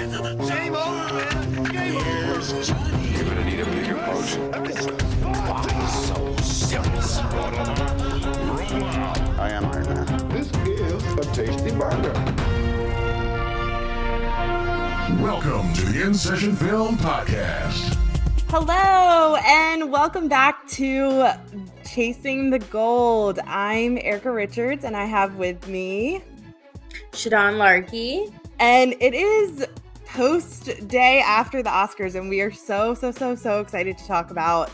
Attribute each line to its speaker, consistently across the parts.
Speaker 1: Game over, man. Game over. Johnny.
Speaker 2: You're gonna need a bigger boat.
Speaker 1: So serious.
Speaker 2: Roll out.
Speaker 3: I am Iron Man.
Speaker 4: This is a tasty burger.
Speaker 5: Welcome to the In Session Film Podcast.
Speaker 6: Hello, and welcome back to Chasing the Gold. I'm Erica Richards, and I have with me
Speaker 7: Shadan Larki.
Speaker 6: And it is post day after the Oscars, and we are so excited to talk about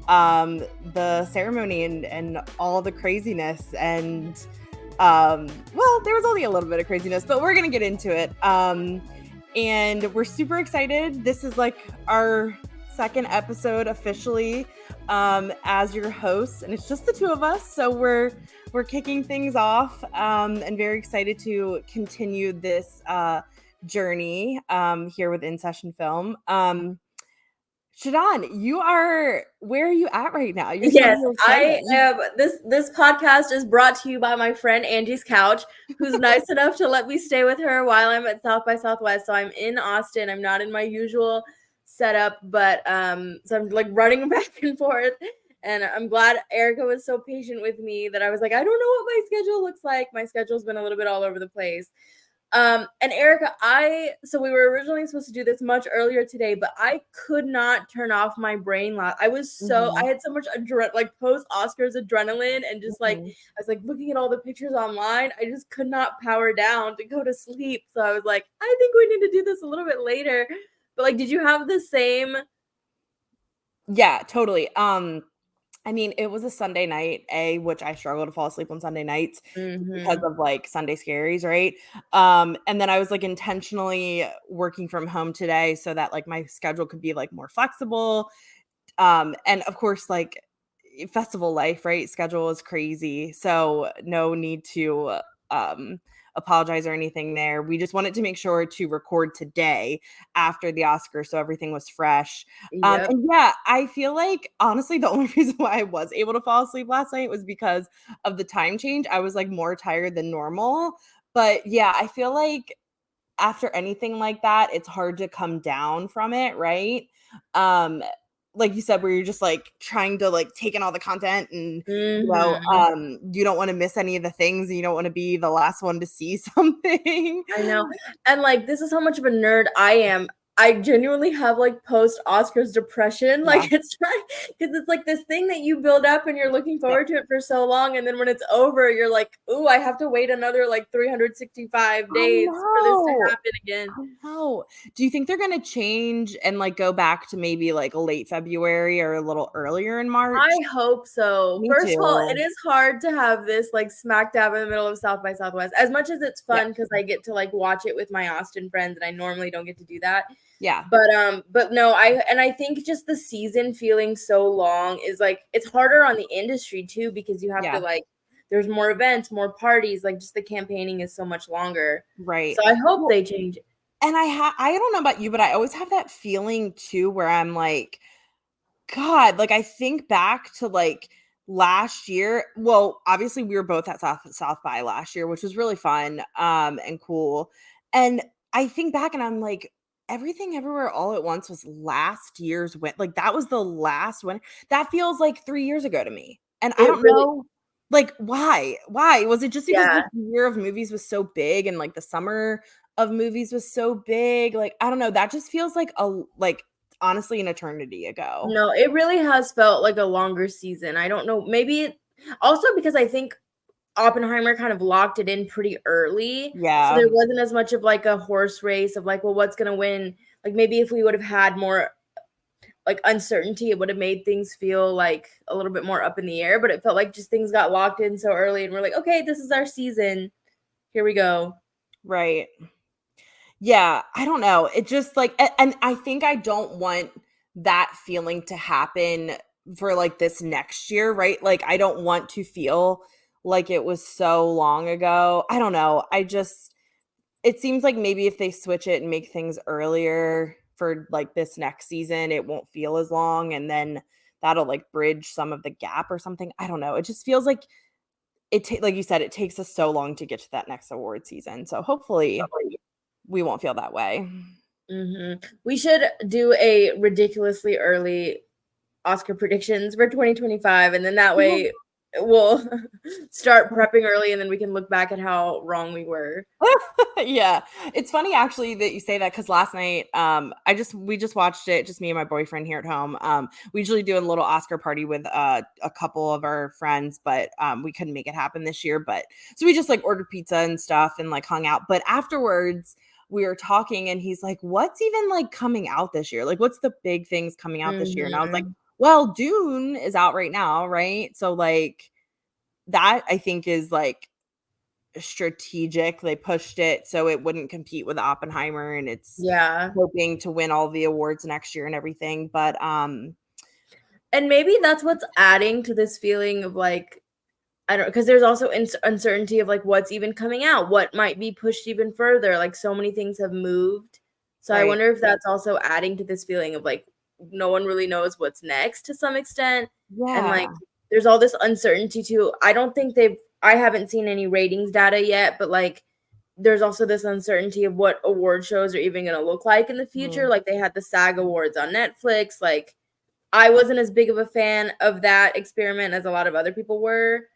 Speaker 6: the ceremony and all the craziness. And well, there was only a little bit of craziness, but we're gonna get into it. And we're super excited. This is like our second episode officially as your hosts, and it's just the two of us, so we're kicking things off and very excited to continue this journey here with In Session Film. Shadan, where are you at right now?
Speaker 7: Yes, I am. This podcast is brought to you by my friend Angie's Couch, who's nice enough to let me stay with her while I'm at South by Southwest. So I'm in Austin. I'm not in my usual setup, but so I'm like running back and forth. And I'm glad Erica was so patient with me that I was like, I don't know what my schedule looks like. My schedule's been a little bit all over the place. And Erica, so we were originally supposed to do this much earlier today, but I could not turn off my brain. I was I had so much post Oscars adrenaline, and just I was like looking at all the pictures online. I just could not power down to go to sleep. So I was like, I think we need to do this a little bit later. But like, did you have the same?
Speaker 6: Yeah, totally. I mean, it was a Sunday night, which I struggle to fall asleep on Sunday nights because of like Sunday scaries, right? And then I was like intentionally working from home today so that like my schedule could be like more flexible. And of course, like festival life, right? Schedule is crazy. So no need to apologize or anything there. We just wanted to make sure to record today after the Oscars so everything was fresh.
Speaker 7: Yep.
Speaker 6: And yeah, I feel like honestly the only reason why I was able to fall asleep last night was because of the time change. I was like more tired than normal. But yeah, I feel like after anything like that, it's hard to come down from it, right? Like you said, where you're just like trying to like take in all the content and you don't want to miss any of the things, and you don't want to be the last one to see something.
Speaker 7: I know. And like, this is how much of a nerd I am. I genuinely have like post Oscars depression. Like it's because it's like this thing that you build up and you're looking forward to it for so long, and then when it's over, you're like, "Ooh, I have to wait another like 365 days for this to happen again."
Speaker 6: Oh, do you think they're gonna change and like go back to maybe like late February or a little earlier in March?
Speaker 7: I hope so.
Speaker 6: Me
Speaker 7: First
Speaker 6: too.
Speaker 7: of all, it is hard to have this like smack dab in the middle of South by Southwest. As much as it's fun because I get to like watch it with my Austin friends, and I normally don't get to do that.
Speaker 6: Yeah.
Speaker 7: But no, I think just the season feeling so long is like, it's harder on the industry too, because you have to like, there's more events, more parties, like just the campaigning is so much longer.
Speaker 6: Right.
Speaker 7: So I hope they change it.
Speaker 6: And I don't know about you, but I always have that feeling too, where I'm like, God, like I think back to like last year. Well, obviously we were both at South by last year, which was really fun and cool. And I think back and I'm like, Everything Everywhere All at Once was last year's win. Like that was the last one. That feels like 3 years ago to me. And I don't know, like why? Why? Was it just because the year of movies was so big and like the summer of movies was so big? Like I don't know. That just feels like honestly an eternity ago.
Speaker 7: No, it really has felt like a longer season. I don't know. Maybe also because I think Oppenheimer kind of locked it in pretty early.
Speaker 6: Yeah.
Speaker 7: So there wasn't as much of like a horse race of like, well, what's going to win? Like maybe if we would have had more like uncertainty, it would have made things feel like a little bit more up in the air, but it felt like just things got locked in so early and we're like, okay, this is our season. Here we go.
Speaker 6: Right. Yeah. I don't know. It just like, and I think I don't want that feeling to happen for like this next year, right? Like I don't want to feel like it was so long ago. I don't know. It seems like maybe if they switch it and make things earlier for like this next season, it won't feel as long. And then that'll like bridge some of the gap or something. I don't know. It just feels like like you said, it takes us so long to get to that next award season. So hopefully we won't feel that way.
Speaker 7: We should do a ridiculously early Oscar predictions for 2025, and then that way we'll start prepping early, and then we can look back at how wrong we were.
Speaker 6: Yeah, it's funny actually that you say that, because last night we just watched it, just me and my boyfriend here at home. We usually do a little Oscar party with a couple of our friends, but we couldn't make it happen this year, but so we just like ordered pizza and stuff and like hung out. But afterwards we were talking and he's like, what's even like coming out this year, like what's the big things coming out this year? And I was like, well, Dune is out right now, right? So like that I think is like strategic. They pushed it so it wouldn't compete with Oppenheimer, and it's hoping to win all the awards next year and everything. But
Speaker 7: and maybe that's what's adding to this feeling of like, I don't, because there's also uncertainty of like what's even coming out, what might be pushed even further. Like so many things have moved. So I wonder if that's also adding to this feeling of like no one really knows what's next to some extent. And like there's all this uncertainty too. I haven't seen any ratings data yet, but like there's also this uncertainty of what award shows are even going to look like in the future. Like they had the SAG Awards on Netflix. Like I wasn't as big of a fan of that experiment as a lot of other people were.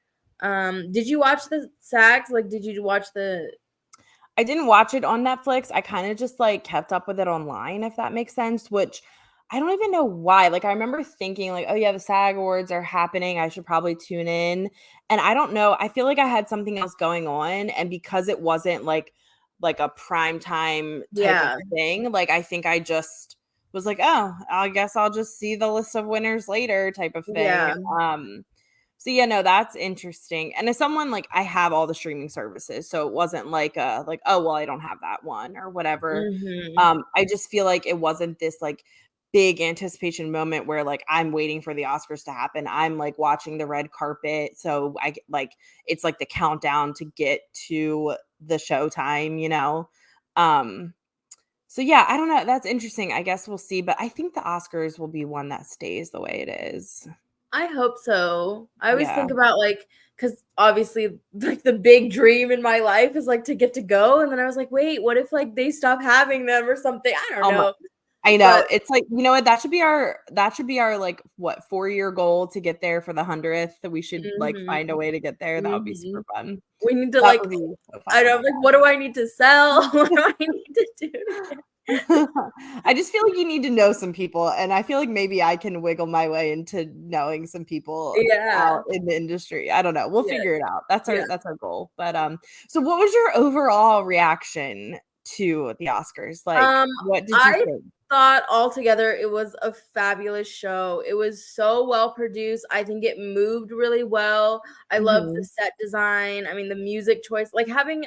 Speaker 7: Did you watch the SAGs? Like, did you watch
Speaker 6: I didn't watch it on Netflix. I kind of just like kept up with it online, if that makes sense, which I don't even know why. Like I remember thinking like, oh yeah, the SAG Awards are happening, I should probably tune in. And I don't know, I feel like I had something else going on, and because it wasn't like a prime time type of thing, like I think I just was like, oh, I guess I'll just see the list of winners later type of thing. So yeah, no, that's interesting. And as someone like I have all the streaming services, so it wasn't like oh well, I don't have that one or whatever. I just feel like it wasn't this like big anticipation moment where like I'm waiting for the Oscars to happen. I'm like watching the red carpet, so I like it's like the countdown to get to the showtime, you know. So yeah, I don't know. That's interesting. I guess we'll see, but I think the Oscars will be one that stays the way it is.
Speaker 7: I hope so. I always think about like, because obviously like the big dream in my life is like to get to go, and then I was like, wait, what if like they stop having them or something? I don't know.
Speaker 6: I know. But it's like, you know what, that should be our like what 4-year goal to get there for the 100th. We should like find a way to get there. That would be super fun.
Speaker 7: We need to like so I don't like, what do I need to sell? What do I need to do?
Speaker 6: I just feel like you need to know some people, and I feel like maybe I can wiggle my way into knowing some people out in the industry. I don't know. We'll figure it out. That's our goal. But so what was your overall reaction to the Oscars? Like what did you think?
Speaker 7: Thought altogether it was a fabulous show. It was so well produced. I think it moved really well. I love the set design. I mean, the music choice, like having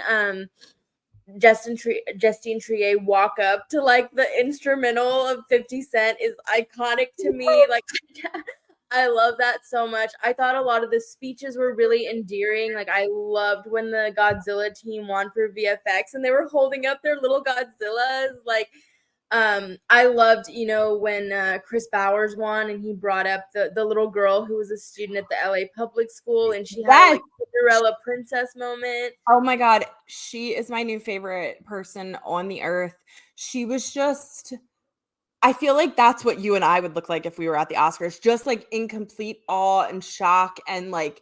Speaker 7: Justine Triet walk up to like the instrumental of 50 Cent is iconic to me. Like I love that so much. I thought a lot of the speeches were really endearing. Like I loved when the Godzilla team won for VFX and they were holding up their little Godzillas. Like I loved, you know, when Chris Bowers won and he brought up the little girl who was a student at the LA public school, and she had like Cinderella princess moment.
Speaker 6: Oh my God. She is my new favorite person on the earth. She was just, I feel like that's what you and I would look like if we were at the Oscars, just like in complete awe and shock and like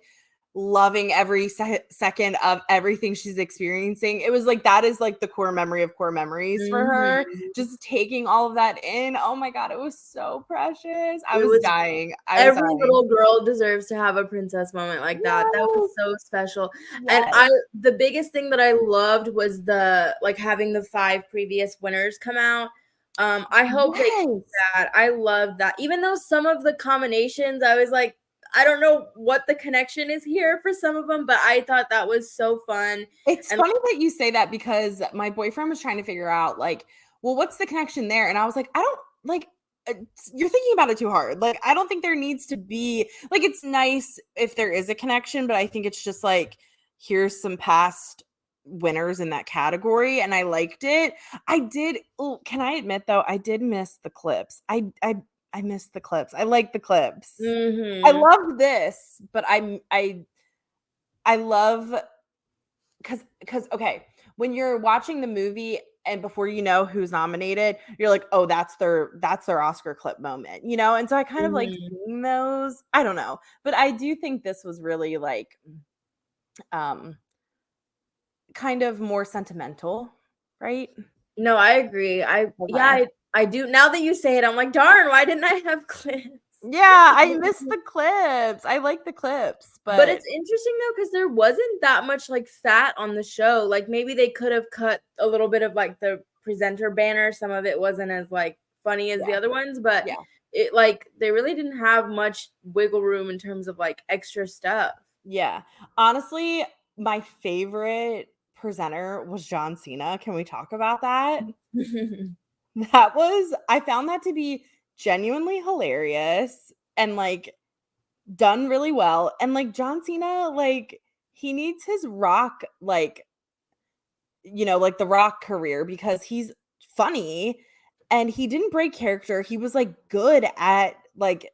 Speaker 6: loving every second of everything she's experiencing. It was like, that is like the core memory of core memories for her. Just taking all of that in. Oh my God, it was so precious. I was dying.
Speaker 7: Every little girl deserves to have a princess moment like that. That was so special. And the biggest thing that I loved was the like having the 5 previous winners come out. I hope they keep that. I love that. Even though some of the combinations, I was like, I don't know what the connection is here for some of them, but I thought that was so fun.
Speaker 6: It's funny that you say that, because my boyfriend was trying to figure out like, well, what's the connection there? And I was like, I don't like, you're thinking about it too hard. Like, I don't think there needs to be like, it's nice if there is a connection, but I think it's just like, here's some past winners in that category. And I liked it. Can I admit though, I did miss the clips. I missed the clips. I like the clips. I love this, but I love because okay, when you're watching the movie and before you know who's nominated, you're like, oh, that's their Oscar clip moment, you know? And so I kind of like
Speaker 7: Mhm.
Speaker 6: seeing those. I don't know. But I do think this was really like um kind of more sentimental, right?
Speaker 7: No, I agree.
Speaker 6: Okay.
Speaker 7: I do. Now that you say it, I'm like, darn, why didn't I have clips?
Speaker 6: Yeah, I miss the clips. I like the clips,
Speaker 7: But
Speaker 6: but
Speaker 7: it's interesting though, because there wasn't that much like fat on the show. Like maybe they could have cut a little bit of like the presenter banner. Some of it wasn't as like funny as the
Speaker 6: yeah,
Speaker 7: other ones, but
Speaker 6: yeah,
Speaker 7: it like they really didn't have much wiggle room in terms of like extra stuff.
Speaker 6: yeah. Honestly, my favorite presenter was John Cena. Can we talk about that? I found that to be genuinely hilarious and like done really well. And like John Cena, like he needs his rock, like, like the rock career because he's funny and he didn't break character. He was like good at like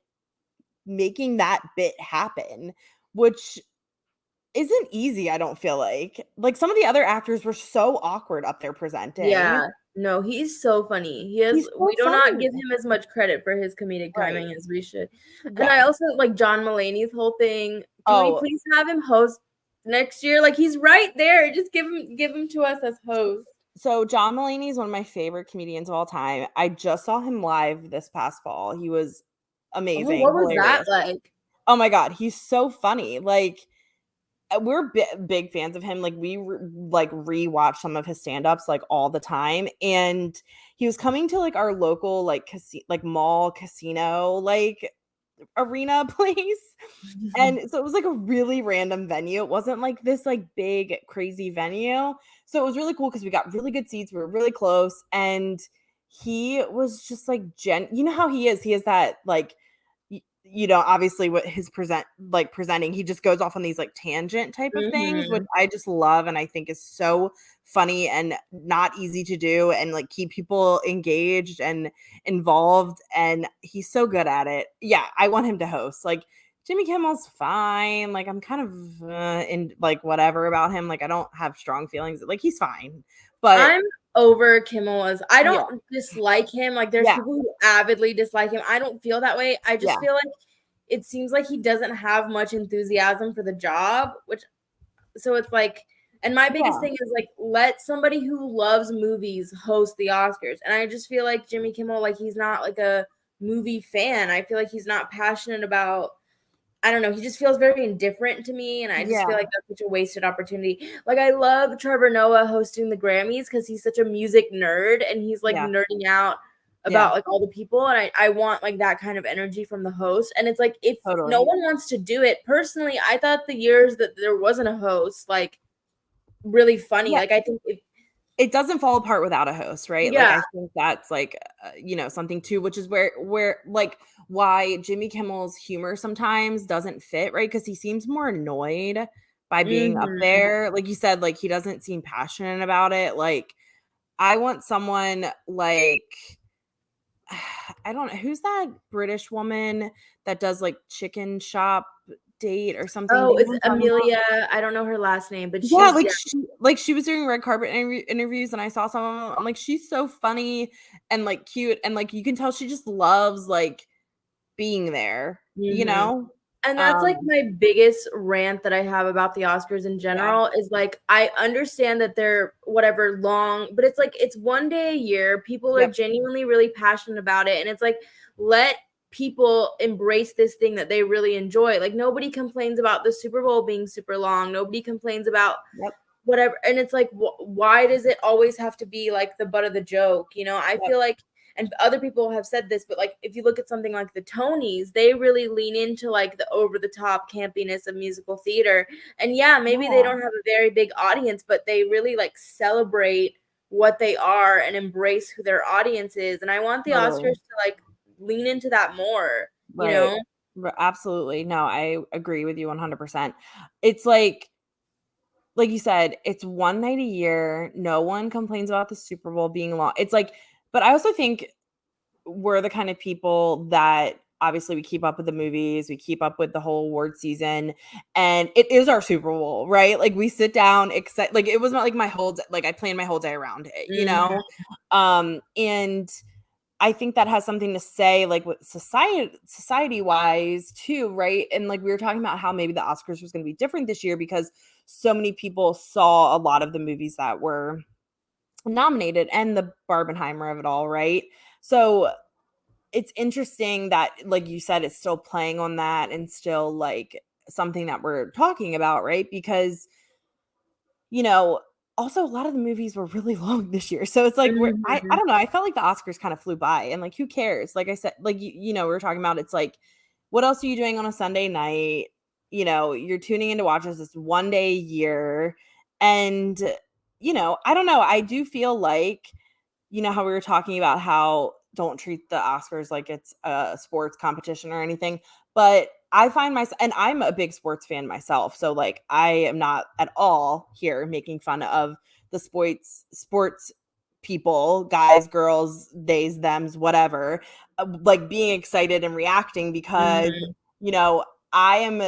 Speaker 6: making that bit happen, which isn't easy, I don't feel like. Like some of the other actors were so awkward up there presenting.
Speaker 7: Yeah. No, he's so funny. He has
Speaker 6: He's so
Speaker 7: we do not
Speaker 6: funny.
Speaker 7: give him as much credit for his comedic
Speaker 6: Right.
Speaker 7: timing as we should. And I
Speaker 6: Yeah.
Speaker 7: also like John Mulaney's whole thing. Can we
Speaker 6: Oh,
Speaker 7: please have him host next year? Like he's right there. Just give him to us as host.
Speaker 6: so John Mulaney is one of my favorite comedians of all time. I just saw him live this past fall. He was
Speaker 7: Oh,
Speaker 6: amazing,
Speaker 7: what was that
Speaker 6: hilarious.
Speaker 7: like?
Speaker 6: Oh my god, he's so funny. Like we're big fans of him. Like we like rewatch some of his stand-ups like all the time, and he was coming to like our local like like mall casino like arena place. And so it was like a really random venue. It wasn't like this like big crazy venue. So it was really cool because we got really good seats. We were really close. And he was just like you know how he is. He is that like obviously what his presenting, he just goes off on these like tangent type of things, which
Speaker 7: Mhm.
Speaker 6: I just love and I think is so funny and not easy to do and like keep people engaged and involved, and he's so good at it. Yeah, I want him to host. Like Jimmy Kimmel's fine. Like I'm kind of in like whatever about him. Like I don't have strong feelings. Like he's fine. But
Speaker 7: I'm over Kimmel as I
Speaker 6: yeah.
Speaker 7: don't dislike him. Like there's
Speaker 6: Yeah.
Speaker 7: people who avidly dislike him. I don't feel that way. I just
Speaker 6: Yeah.
Speaker 7: feel like it seems like he doesn't have much enthusiasm for the job, which so it's like and my biggest
Speaker 6: Yeah.
Speaker 7: thing is like let somebody who loves movies host the Oscars. And I just feel like Jimmy Kimmel, like he's not like a movie fan. I feel like he's not passionate about I don't know. He just feels very indifferent to me, and I just feel
Speaker 6: Yeah.
Speaker 7: like that's such a wasted opportunity. Like I love Trevor Noah hosting the Grammys because he's such a music nerd and he's like
Speaker 6: Yeah.
Speaker 7: nerding out
Speaker 6: Yeah.
Speaker 7: about like all the people, and I want like that kind of energy from the host. And it's like if no
Speaker 6: Totally.
Speaker 7: one wants to do it, personally, I thought the years that there wasn't a host like really funny.
Speaker 6: Yeah.
Speaker 7: Like I think if
Speaker 6: It doesn't fall apart without a host, right? Like
Speaker 7: yeah,
Speaker 6: I think that's like something too, which is where like why Jimmy Kimmel's humor sometimes doesn't fit, right? Because he seems more annoyed by being up
Speaker 7: mhm.
Speaker 6: there. Like you said, like he doesn't seem passionate about it. Like I want someone like I don't know who's that British woman that does like chicken shop date or something. Do
Speaker 7: Oh,
Speaker 6: you know
Speaker 7: it's
Speaker 6: what I'm talking about?
Speaker 7: Amelia. I don't know her last name, but
Speaker 6: Yeah,
Speaker 7: she's yeah.
Speaker 6: like she was doing red carpet interviews, and I saw some of them. I'm like, she's so funny and like cute, and like you can tell she just loves like being there, you
Speaker 7: Mhm.
Speaker 6: know?
Speaker 7: And that's like
Speaker 6: Um,
Speaker 7: my biggest rant that I have about the Oscars in
Speaker 6: yeah,
Speaker 7: general is like I understand that they're whatever long, but it's like it's one day a year. People are
Speaker 6: yep,
Speaker 7: genuinely really passionate about it. And it's like let people embrace this thing that they really enjoy. Like nobody complains about the Super Bowl being super long. Nobody complains about
Speaker 6: yep,
Speaker 7: whatever. And it's like why does it always have to be like the butt of the joke? I
Speaker 6: yep,
Speaker 7: feel like and other people have said this, but like if you look at something like the Tonys, they really lean into like the over the top campiness of musical theater. And yeah, maybe they
Speaker 6: yeah,
Speaker 7: don't have a very big audience, but they really like celebrate what they are and embrace who their audience is. And I want the Oscars
Speaker 6: totally,
Speaker 7: to like lean into that more, you
Speaker 6: right,
Speaker 7: know?
Speaker 6: absolutely. No, I agree with you 100%. It's like you said, it's one night a year. No one complains about the Super Bowl being long. It's like, but I also think we're the kind of people that obviously we keep up with the movies, we keep up with the whole award season, and it is our Super Bowl, right? Like we sit down, like it was not like I planned my whole day around it, you know? And I think that has something to say, like, with society wise too, right? And like we were talking about how maybe the Oscars was going to be different this year because so many people saw a lot of the movies that were nominated and the Barbenheimer of it all, right? So it's interesting that, like you said, it's still playing on that and still like something that we're talking about, right? Because, you know, also a lot of the movies were really long this year. So it's like I don't know, I felt like the Oscars kind of flew by and like who cares? Like I said, like you know, we were talking about it's like what else are you doing on a Sunday night? You know, you're tuning in to watch this one day a year. And you know, I don't know, I do feel like, you know, how we were talking about how don't treat the Oscars like it's a sports competition or anything, but I find myself, and I'm a big sports fan myself, so like I am not at all here making fun of the sports people, guys, girls, theys, thems, whatever, like being excited and reacting because you know I am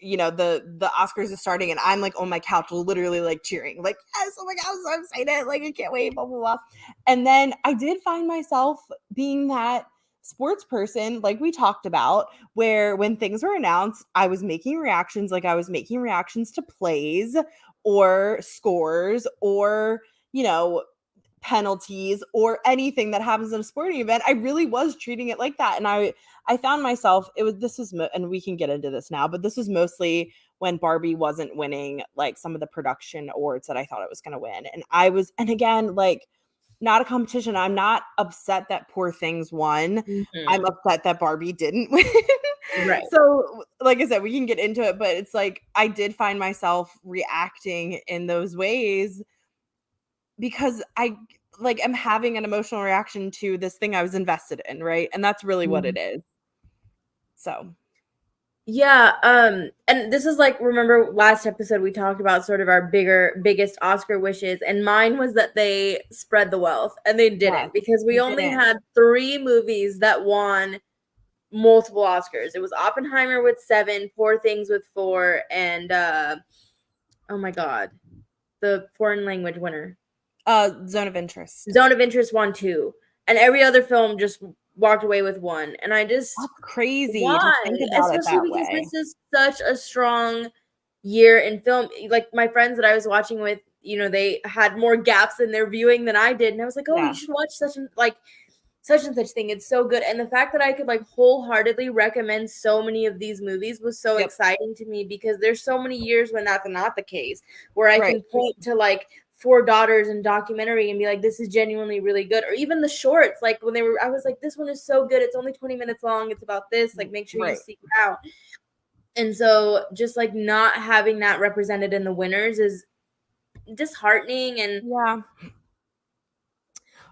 Speaker 6: you know the Oscars is starting and I'm like on my couch literally like cheering like yes, oh my god, I'm so excited, like I can't wait, blah blah blah. And then I did find myself being that sports person like we talked about, where when things were announced I was making reactions, like I was making reactions to plays or scores or you know penalties or anything that happens in a sporting event. I really was treating it like that. And I found myself, and we can get into this now, but this was mostly when Barbie wasn't winning like some of the production awards that I thought it was going to win. And again, like not a competition. I'm not upset that Poor Things won. I'm upset that Barbie didn't win.
Speaker 7: Right.
Speaker 6: So like I said, we can get into it, but it's like I did find myself reacting in those ways because I like am having an emotional reaction to this thing I was invested in, right? And that's really what it is. So
Speaker 7: Yeah, and this is like, remember last episode we talked about sort of our biggest Oscar wishes, and mine was that they spread the wealth, and they didn't,
Speaker 6: yes,
Speaker 7: because we
Speaker 6: they
Speaker 7: only
Speaker 6: didn't.
Speaker 7: had 3 movies that won multiple Oscars. It was Oppenheimer with 7, Poor Things with 4, and oh my god, the foreign language winner.
Speaker 6: Zone of Interest.
Speaker 7: Zone of Interest won 2, and every other film just walked away with 1. And I just,
Speaker 6: That's crazy to
Speaker 7: why?
Speaker 6: think about it
Speaker 7: Especially
Speaker 6: that
Speaker 7: because
Speaker 6: way.
Speaker 7: this is such a strong year in film. Like my friends that I was watching with, you know, they had more gaps in their viewing than I did, and I was like, oh,
Speaker 6: Yeah.
Speaker 7: you should watch such and such thing. It's so good. And the fact that I could like wholeheartedly recommend so many of these movies was so exciting to me, because there's so many years when that's not the case, where I can point to like Four Daughters and documentary and be like, this is genuinely really good. Or even the shorts, like when I was like, this one is so good, it's only 20 minutes long, it's about this, like make sure you seek it out. And so just like not having that represented in the winners is disheartening. And
Speaker 6: yeah.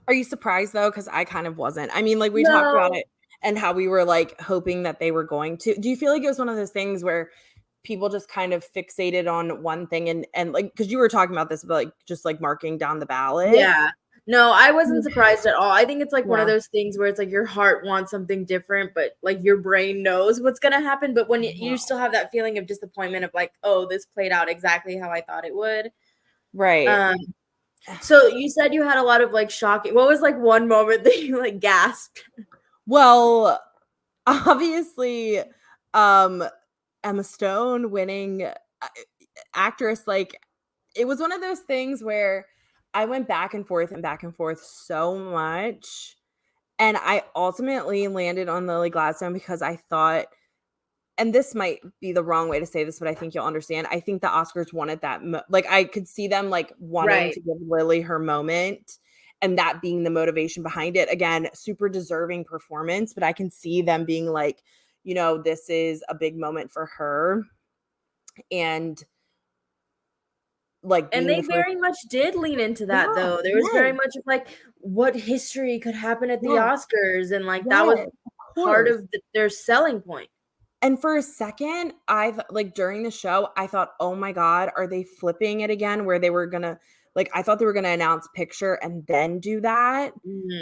Speaker 6: Are you surprised though? Because I kind of wasn't. I mean, like we talked about it and how we were like hoping that they were going to. Do you feel like it was one of those things where people just kind of fixated on one thing and like, because you were talking about this, but like just like marking down the ballot?
Speaker 7: Yeah. No, I wasn't surprised at all. I think it's like one of
Speaker 6: Yeah.
Speaker 7: those things where it's like your heart wants something different, but like your brain knows what's going to happen. But when you still have that feeling of disappointment of like, oh, this played out exactly how I thought it would.
Speaker 6: Right.
Speaker 7: So you said you had a lot of like shocking. What was like one moment that you like gasped?
Speaker 6: Well, obviously, Emma Stone winning actress, like it was one of those things where I went back and forth so much. And I ultimately landed on Lily Gladstone because I thought, and this might be the wrong way to say this, but I think you'll understand. I think the Oscars wanted that. Like I could see them like wanting to give Lily her moment, and that being the motivation behind it. Again, super deserving performance, but I can see them being like, you know, this is a big moment for her. And like,
Speaker 7: and they very much did lean into that, though. There was very much of like what history could happen at the Oscars, and like that was part of their selling point.
Speaker 6: And for a second, I've like during the show, I thought, oh my God, are they flipping it again? Where they were gonna like, I thought they were gonna announce picture and then do that,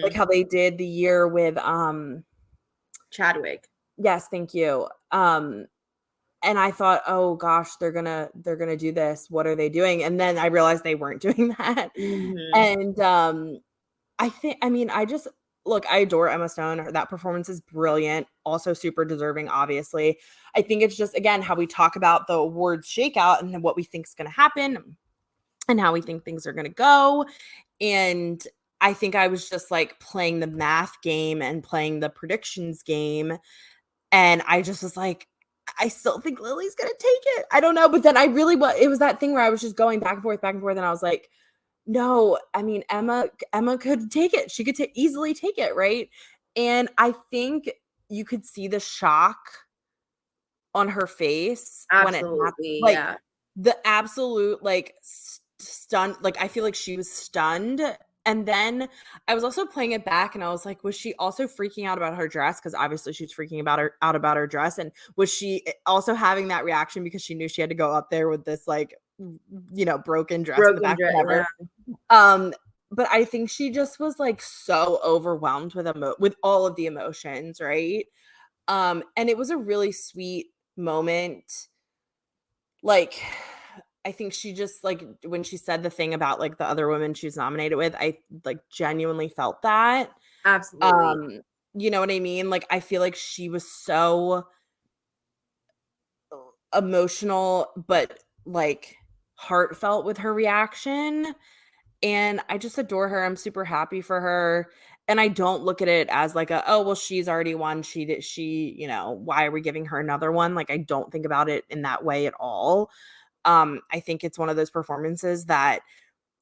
Speaker 6: like how they did the year with
Speaker 7: Chadwick.
Speaker 6: Yes, thank you. And I thought, "Oh gosh, they're gonna do this. What are they doing?" And then I realized they weren't doing that.
Speaker 7: Mhm.
Speaker 6: And, I mean, I just look, I adore Emma Stone. That performance is brilliant, also super deserving, obviously. I think it's just, again, how we talk about the awards shakeout and what we think is gonna happen and how we think things are gonna go. And I think I was just, like, playing the math game and playing the predictions game, and I just was like, I still think Lily's gonna take it. I don't know, but then I really it was that thing where I was just going back and forth, and I was like, no, I mean, Emma could take it. She could easily take it, right? And I think you could see the shock on her face when it happened,
Speaker 7: Absolutely,
Speaker 6: like,
Speaker 7: yeah.
Speaker 6: the absolute, like, stunned, like, I feel like she was stunned, and then I was also playing it back, and I was like, was she also freaking out about her dress? Because obviously she's freaking out about her dress, and was she also having that reaction because she knew she had to go up there with this, like, broken dress in the
Speaker 7: Broken
Speaker 6: back,
Speaker 7: dress,
Speaker 6: whatever.
Speaker 7: yeah.
Speaker 6: But I think she just was, like, so overwhelmed with all of the emotions, right? And it was a really sweet moment. Like, I think she just, like, when she said the thing about, like, the other woman she's nominated with, I, like, genuinely felt that.
Speaker 7: Absolutely.
Speaker 6: Um, you know what I mean? Like, I feel like she was so emotional, but, like, heartfelt with her reaction. And I just adore her. I'm super happy for her. And I don't look at it as like oh, well, she's already won. Why are we giving her another one? Like, I don't think about it in that way at all. I think it's one of those performances that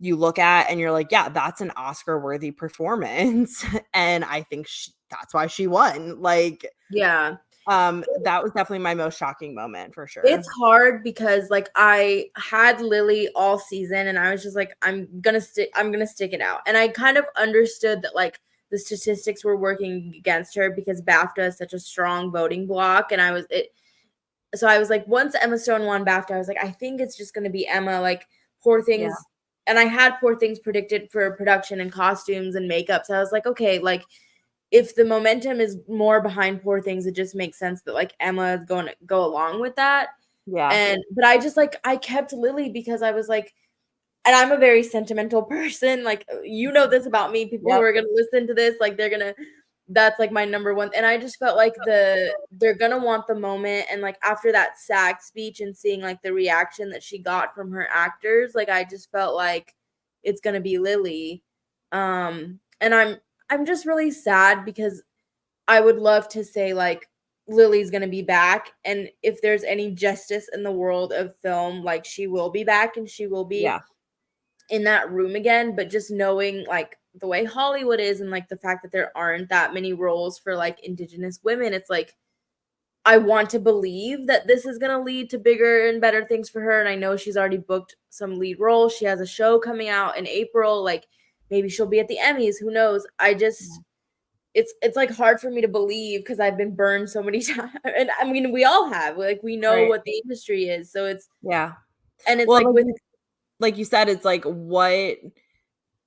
Speaker 6: you look at and you're like, yeah, that's an Oscar worthy performance. And I think that's why she won. Like,
Speaker 7: Yeah.
Speaker 6: that was definitely my most shocking moment for
Speaker 7: It's
Speaker 6: sure.
Speaker 7: hard because, like, I had Lily all season and I was just like, I'm gonna stick it out. And I kind of understood that, like, the statistics were working against her because BAFTA is such a strong voting block. And so I was like, once Emma Stone won BAFTA, I was like, I think it's just gonna be Emma. Like, Poor
Speaker 6: Yeah.
Speaker 7: Things, and I had Poor Things predicted for production and costumes and makeup. So I was like, okay, like, if the momentum is more behind Poor Things, it just makes sense that, like, Emma is going to go along with that.
Speaker 6: Yeah.
Speaker 7: And but I just, like, I kept Lily because I was like, and I'm a very sentimental person. Like, you know this about me. People who
Speaker 6: Yep.
Speaker 7: are gonna listen to this, like, that's like my number one. And I just felt like they're gonna want the moment. And, like, after that SAG speech and seeing, like, the reaction that she got from her actors, like, I just felt like it's gonna be Lily. And I'm just really sad because I would love to say, like, Lily's gonna be back, and if there's any justice in the world of film, like, she will be back and she will be
Speaker 6: Yeah.
Speaker 7: in that room again. But just knowing, like, the way Hollywood is and, like, the fact that there aren't that many roles for, like, Indigenous women, it's like, I want to believe that this is gonna lead to bigger and better things for her. And I know she's already booked some lead roles. She has a show coming out in April. Like, maybe she'll be at the Emmys. Who knows? It's like hard for me to believe because I've been burned so many times. And I mean, we all have. Like, we know
Speaker 6: Right.
Speaker 7: what the industry is. So
Speaker 6: Yeah.
Speaker 7: it's
Speaker 6: Well,
Speaker 7: like with
Speaker 6: like you said, it's like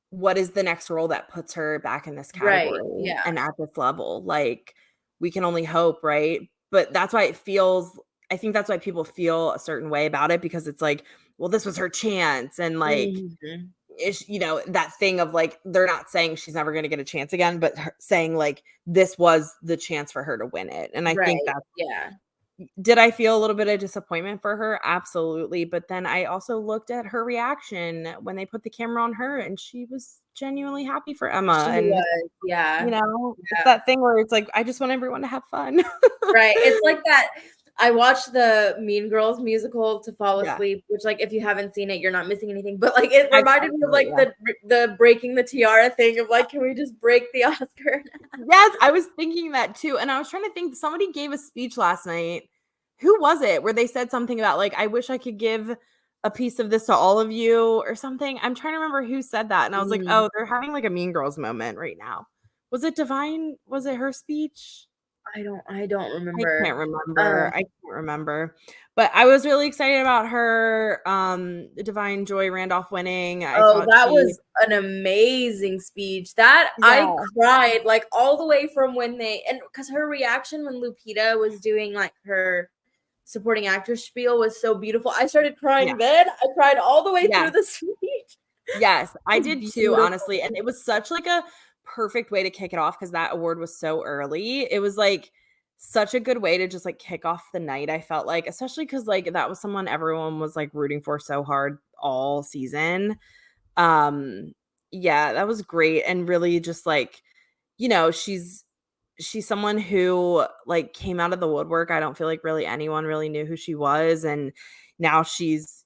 Speaker 6: what is the next role that puts her back in this
Speaker 7: right.
Speaker 6: category
Speaker 7: Yeah.
Speaker 6: and at this level? Like, we can only hope, right? But that's why I think that's why people feel a certain way about it, because it's like, well, this was her chance. And like,
Speaker 7: Mhm.
Speaker 6: that thing of like, they're not saying she's never going to get a chance again, but saying like, this was the chance for her to win it. And I think
Speaker 7: Right.
Speaker 6: that
Speaker 7: Yeah.
Speaker 6: did I feel a little bit of disappointment for her? Absolutely. But then I also looked at her reaction when they put the camera on her, and she was genuinely happy for Emma.
Speaker 7: She
Speaker 6: And,
Speaker 7: was. Yeah.
Speaker 6: it's
Speaker 7: Yeah.
Speaker 6: that thing where it's like, I just want everyone to have fun.
Speaker 7: Right. It's like that. I watched the Mean Girls musical to fall
Speaker 6: Yeah,
Speaker 7: asleep, which, like, if you haven't seen it, you're not missing anything. But, like, it reminded me of,
Speaker 6: absolutely.
Speaker 7: like,
Speaker 6: Yeah.
Speaker 7: the breaking the tiara thing of, like, can we just break the Oscar?
Speaker 6: Yes, I was thinking that too. And I was trying to think, somebody gave a speech last night. Who was it? Where they said something about like, I wish I could give a piece of this to all of you or something. I'm trying to remember who said that. And I was like,
Speaker 7: Mm,
Speaker 6: oh, they're having like a Mean Girls moment right now. Was it Divine? Was it her speech?
Speaker 7: I don't remember.
Speaker 6: I can't remember. But I was really excited about her. Divine Joy Randolph winning. I thought
Speaker 7: That was an amazing speech. That I cried like all the way from when because her reaction when Lupita was doing like her supporting actress spiel was so beautiful. I started crying then. I cried all the way through the speech.
Speaker 6: Yes, I did too, honestly. And it was such like a perfect way to kick it off because that award was so early. It was like such a good way to just like kick off the night, I felt like, especially because like that was someone everyone was like rooting for so hard all season. Yeah, that was great. And really just like, you know, she's someone who like came out of the woodwork. I don't feel like really anyone really knew who she was. And now she's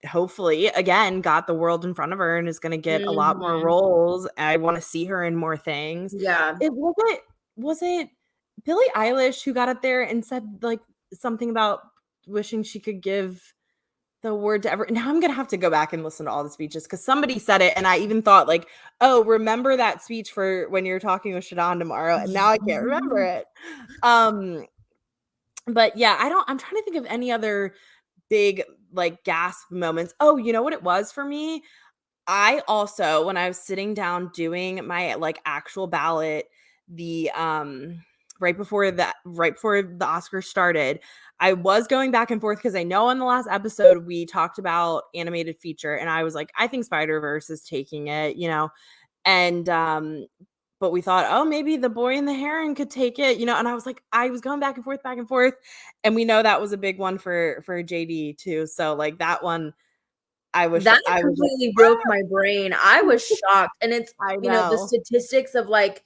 Speaker 6: hopefully again got the world in front of her and is going to get a lot more roles. I want to see her in more things.
Speaker 7: Yeah.
Speaker 6: Was it Billie Eilish who got up there and said like something about wishing she could give the award to ever. Now I'm gonna have to go back and listen to all the speeches because somebody said it, and I even thought like, oh, remember that speech for when you're talking with Shadan tomorrow, and now I can't remember it. But yeah, I'm trying to think of any other big like gasp moments. Oh, you know what it was for me? I also, when I was sitting down doing my like actual ballot, the right before the Oscars started, I was going back and forth because I know on the last episode we talked about animated feature, and I was like, I think Spider-Verse is taking it, you know, and but we thought, oh, maybe The Boy and the Heron could take it, you know, and I was like, I was going back and forth, and we know that was a big one for JD too, so like that one.
Speaker 7: That completely broke my brain. I was shocked. And it's, you know, the statistics of like,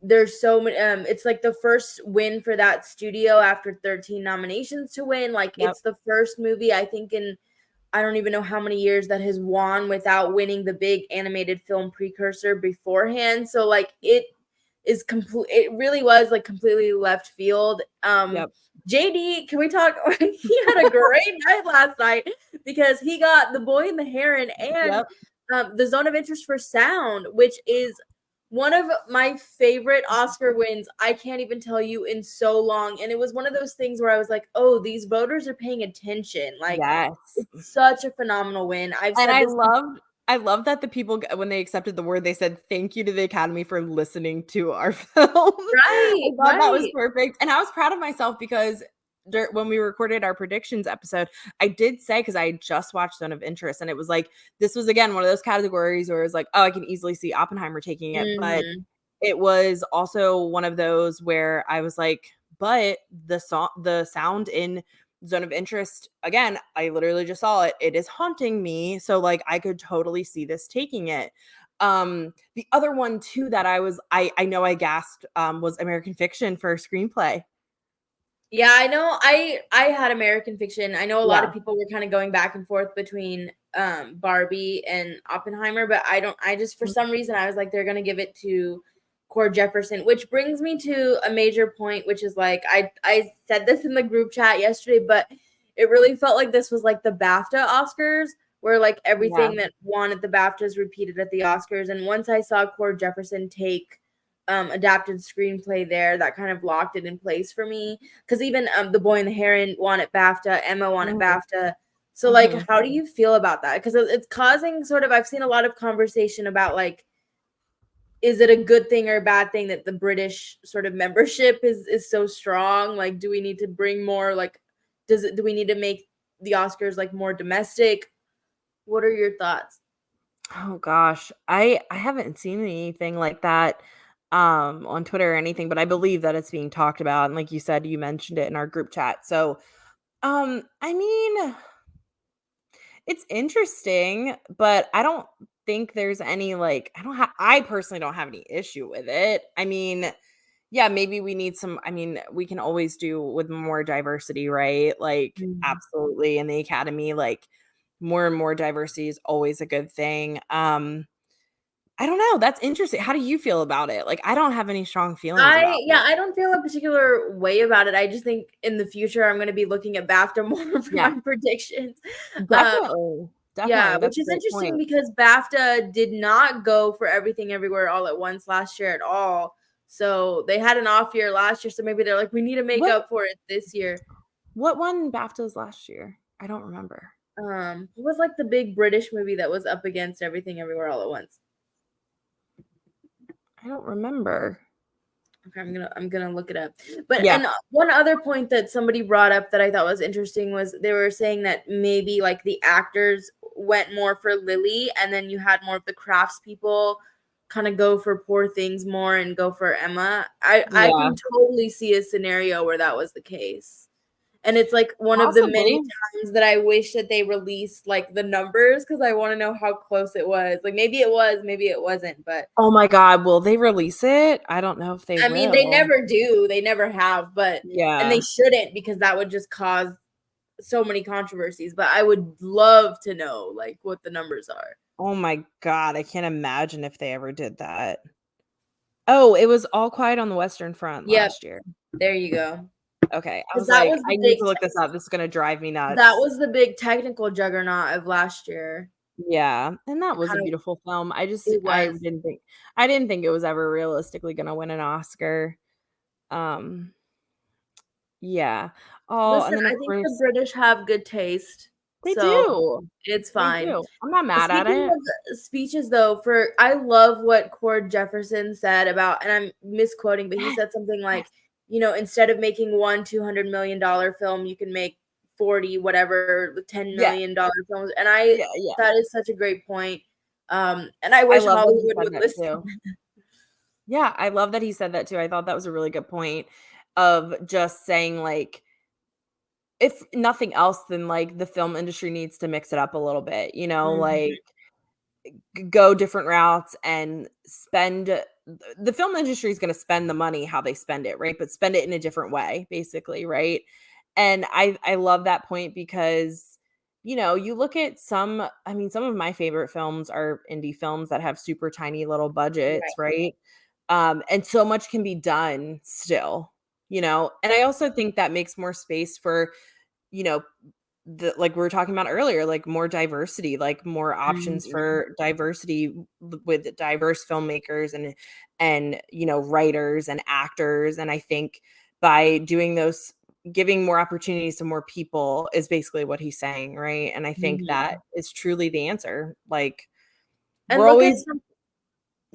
Speaker 7: there's so many, it's like the first win for that studio after 13 nominations to win. Like it's the first movie, I think in, I don't even know how many years that has won without winning the big animated film precursor beforehand. So like it really was like completely left field. JD, can we talk? He had a great night last night because he got The Boy and the Heron and the Zone of Interest for Sound, which is one of my favorite Oscar wins. I can't even tell you in so long. And it was one of those things where I was like, oh, these voters are paying attention. Like, it's such a phenomenal win.
Speaker 6: I love that the people, when they accepted the award, they said thank you to the Academy for listening to our film. I thought that was perfect. And I was proud of myself because when we recorded our predictions episode, I did say, because I just watched Zone of Interest, and it was like, this was again one of those categories where it's like, oh, I can easily see Oppenheimer taking it. But it was also one of those where I was like, but the sound in Zone of Interest, again, I literally just saw it. It is haunting me. So like I could totally see this taking it. The other one too that I know I gasped was American Fiction for screenplay.
Speaker 7: Yeah, I know. I had American Fiction. I know a lot of people were kind of going back and forth between Barbie and Oppenheimer, but I just for some reason I was like they're gonna give it to Cord Jefferson, which brings me to a major point, which is like I said this in the group chat yesterday, but it really felt like this was like the BAFTA Oscars, where like everything that won at the BAFTAs repeated at the Oscars. And once I saw Cord Jefferson take adapted screenplay there, that kind of locked it in place for me. Because even The Boy and the Heron won at BAFTA, Emma won at BAFTA. So like, how do you feel about that? Because it's causing sort of, I've seen a lot of conversation about like, is it a good thing or a bad thing that the British sort of membership is so strong? Like, do we need to bring more, like, do we need to make the Oscars like more domestic? What are your thoughts?
Speaker 6: Oh gosh, I haven't seen anything like that on Twitter or anything, but I believe that it's being talked about. And like you said, you mentioned it in our group chat. So I mean, it's interesting, but I don't think there's any like I personally don't have any issue with it. I mean, yeah, maybe we need some, I mean, we can always do with more diversity, right? Like absolutely in the Academy, like more and more diversity is always a good thing. I don't know. That's interesting. How do you feel about it? Like, I don't have any strong feelings about it.
Speaker 7: I don't feel a particular way about it. I just think in the future I'm going to be looking at BAFTA more for my predictions.
Speaker 6: Definitely.
Speaker 7: Yeah, which is interesting because BAFTA did not go for Everything Everywhere All at Once last year at all. So they had an off year last year, so maybe they're like, we need to make up for it this year.
Speaker 6: What won BAFTAs last year? I don't remember.
Speaker 7: What was like the big British movie that was up against Everything Everywhere All at Once?
Speaker 6: I don't remember.
Speaker 7: Okay, I'm gonna look it up. But
Speaker 6: Yeah.
Speaker 7: and one other point that somebody brought up that I thought was interesting was they were saying that maybe like the actors went more for Lily, and then you had more of the craftspeople kind of go for Poor Things more and go for Emma. I can totally see a scenario where that was the case. And it's like one of the many times that I wish that they released like the numbers because I want to know how close it was. Like maybe it was, maybe it wasn't, but
Speaker 6: oh my God, will they release it? I don't know if they will.
Speaker 7: I mean, they never do. They never have, but and they shouldn't because that would just cause so many controversies. But I would love to know like what the numbers are.
Speaker 6: Oh my God, I can't imagine if they ever did that. Oh, it was All Quiet on the Western Front last year.
Speaker 7: There you go.
Speaker 6: Okay, I was like, I need to look this up. This is gonna drive me nuts.
Speaker 7: That was the big technical juggernaut of last year.
Speaker 6: Yeah, and that was a beautiful film. I didn't think it was ever realistically gonna win an Oscar. Yeah. Oh,
Speaker 7: Listen,
Speaker 6: and then
Speaker 7: I think the British have good taste.
Speaker 6: They do.
Speaker 7: It's fine.
Speaker 6: They do. I'm not mad at it.
Speaker 7: Of speeches though, I love what Cord Jefferson said about, and I'm misquoting, but he said something like, you know, instead of making one $200 million film, you can make 40 whatever $10 million films. And that is such a great point. And I wish Hollywood would listen.
Speaker 6: Yeah, I love that he said that too. I thought that was a really good point of just saying like, if nothing else, then like the film industry needs to mix it up a little bit, you know, like go different routes and spend. The film industry is going to spend the money how they spend it, right? But spend it in a different way, basically, right? And I love that point because, you know, you look at some of my favorite films are indie films that have super tiny little budgets, right? And so much can be done still, you know, and I also think that makes more space for, you know, like we were talking about earlier, like more diversity, like more options for diversity with diverse filmmakers and, you know, writers and actors. And I think by doing those, giving more opportunities to more people is basically what he's saying, right? And I think that is truly the answer. Like,
Speaker 7: and
Speaker 6: we're always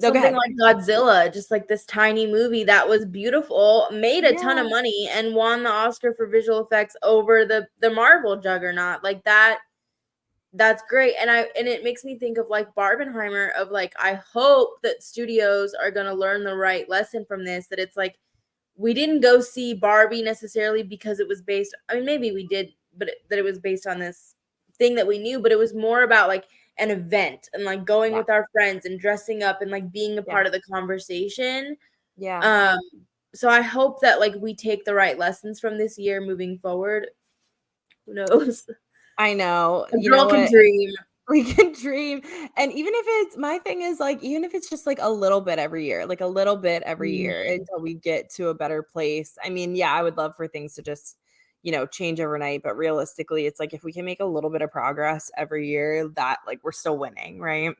Speaker 7: something like Godzilla, just like this tiny movie that was beautiful, made a ton of money, and won the Oscar for visual effects over the Marvel juggernaut. Like that's great. And it makes me think of like Barbenheimer of like, I hope that studios are going to learn the right lesson from this, that it's like, we didn't go see Barbie necessarily because it was based, I mean, maybe we did, but that it was based on this thing that we knew, but it was more about like an event and like going with our friends and dressing up and like being a part of the conversation. So I hope that like we take the right lessons from this year moving forward. Who knows?
Speaker 6: I know.
Speaker 7: A girl can dream.
Speaker 6: We can dream. And even if it's, my thing is like, even if it's just like a little bit every year, like a little bit every year until we get to a better place. I mean, yeah, I would love for things to just, you know, change overnight, but realistically, it's like if we can make a little bit of progress every year, that like we're still winning, right?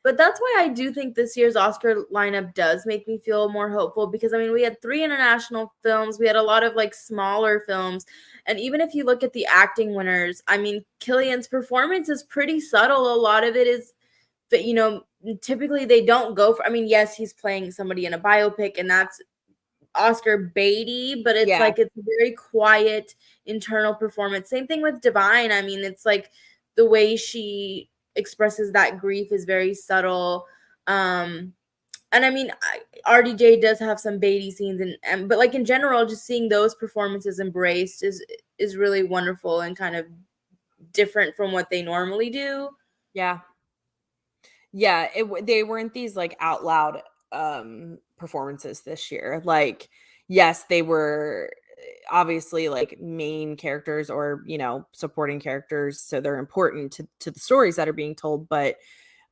Speaker 7: But that's why I do think this year's Oscar lineup does make me feel more hopeful, because I mean, we had 3 international films, we had a lot of like smaller films, and even if you look at the acting winners, I mean, Cillian's performance is pretty subtle. A lot of it is that, you know, typically they don't go for, I mean, yes, he's playing somebody in a biopic and that's Oscar baity, but it's like it's a very quiet internal performance. Same thing with Divine. I mean, it's like the way she expresses that grief is very subtle. And I mean, RDJ does have some baity scenes, and but like in general, just seeing those performances embraced is really wonderful and kind of different from what they normally do.
Speaker 6: Yeah. They weren't these like out loud performances this year. Like, yes, they were obviously like main characters or, you know, supporting characters, so they're important to the stories that are being told, but